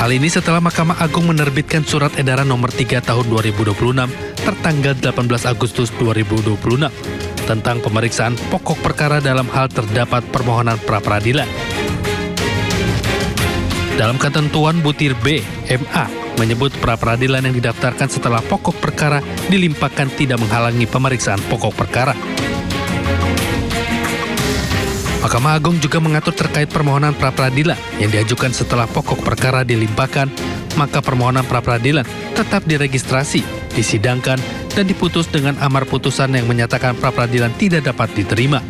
Hal ini setelah Mahkamah Agung menerbitkan surat edaran nomor 3 tahun 2026 tertanggal 18 Agustus 2026 tentang pemeriksaan pokok perkara dalam hal terdapat permohonan pra-peradilan. Dalam ketentuan butir B, MA menyebut pra-peradilan yang didaftarkan setelah pokok perkara dilimpahkan tidak menghalangi pemeriksaan pokok perkara. Mahkamah Agung juga mengatur terkait permohonan pra-peradilan yang diajukan setelah pokok perkara dilimpahkan, maka permohonan pra-peradilan tetap diregistrasi, disidangkan, dan diputus dengan amar putusan yang menyatakan pra-peradilan tidak dapat diterima.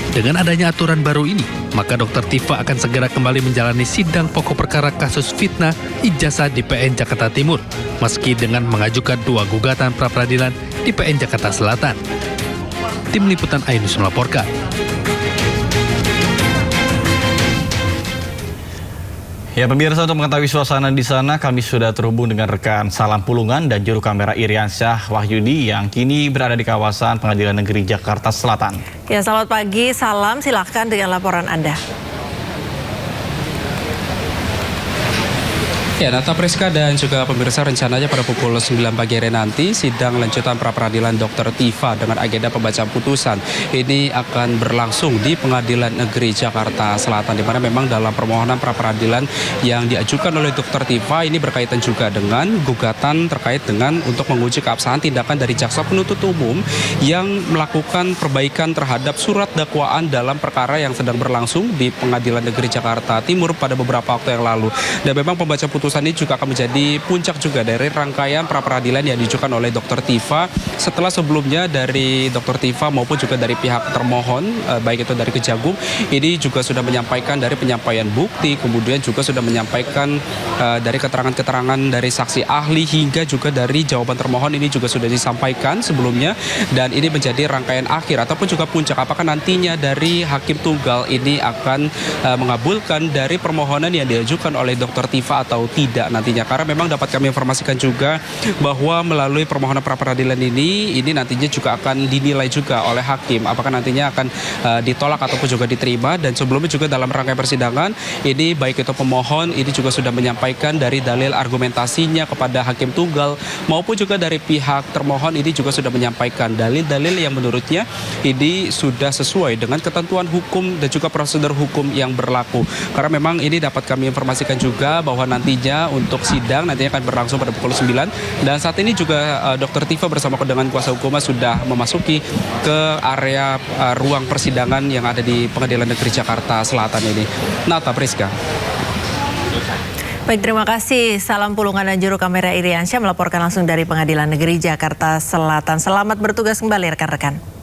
Dengan adanya aturan baru ini, maka Dr. Tifa akan segera kembali menjalani sidang pokok perkara kasus fitnah ijazah di PN Jakarta Timur, meski dengan mengajukan 2 gugatan pra-peradilan di PN Jakarta Selatan. Tim Liputan Ainus melaporkan. Ya pemirsa, untuk mengetahui suasana di sana, kami sudah terhubung dengan rekan Salam Pulungan dan juru kamera Iriansyah Wahyudi yang kini berada di kawasan Pengadilan Negeri Jakarta Selatan. Ya, selamat pagi. Salam, silakan dengan laporan Anda. Ya, Nata Priska dan juga pemirsa, rencananya pada pukul 9 pagi hari nanti sidang lanjutan pra-peradilan Dr. Tifa dengan agenda pembacaan putusan ini akan berlangsung di Pengadilan Negeri Jakarta Selatan, di mana memang dalam permohonan pra-peradilan yang diajukan oleh Dr. Tifa ini berkaitan juga dengan gugatan terkait dengan untuk menguji keabsahan tindakan dari jaksa penuntut umum yang melakukan perbaikan terhadap surat dakwaan dalam perkara yang sedang berlangsung di Pengadilan Negeri Jakarta Timur pada beberapa waktu yang lalu. Dan memang pembacaan putusan ini juga akan menjadi puncak juga dari rangkaian pra-peradilan yang diajukan oleh Dr. Tifa setelah sebelumnya dari Dr. Tifa maupun juga dari pihak termohon, baik itu dari Kejagung, ini juga sudah menyampaikan dari penyampaian bukti, kemudian juga sudah menyampaikan dari keterangan-keterangan dari saksi ahli hingga juga dari jawaban termohon ini juga sudah disampaikan sebelumnya, dan ini menjadi rangkaian akhir ataupun juga puncak apakah nantinya dari Hakim Tunggal ini akan mengabulkan dari permohonan yang diajukan oleh Dr. Tifa atau tidak nantinya, karena memang dapat kami informasikan juga bahwa melalui permohonan pra-peradilan ini nantinya juga akan dinilai juga oleh hakim apakah nantinya akan ditolak ataupun juga diterima. Dan sebelumnya juga dalam rangkaian persidangan ini baik itu pemohon ini juga sudah menyampaikan dari dalil argumentasinya kepada Hakim Tunggal maupun juga dari pihak termohon ini juga sudah menyampaikan dalil-dalil yang menurutnya ini sudah sesuai dengan ketentuan hukum dan juga prosedur hukum yang berlaku, karena memang ini dapat kami informasikan juga bahwa nantinya saja untuk sidang nantinya akan berlangsung pada pukul 9. Dan saat ini juga Dr. Tifa bersama dengan kuasa hukumnya sudah memasuki ke area ruang persidangan yang ada di Pengadilan Negeri Jakarta Selatan ini. Nata, Priska. Baik, terima kasih. Salam Pulungan dan juru kamera Iriansyah melaporkan langsung dari Pengadilan Negeri Jakarta Selatan. Selamat bertugas kembali rekan-rekan.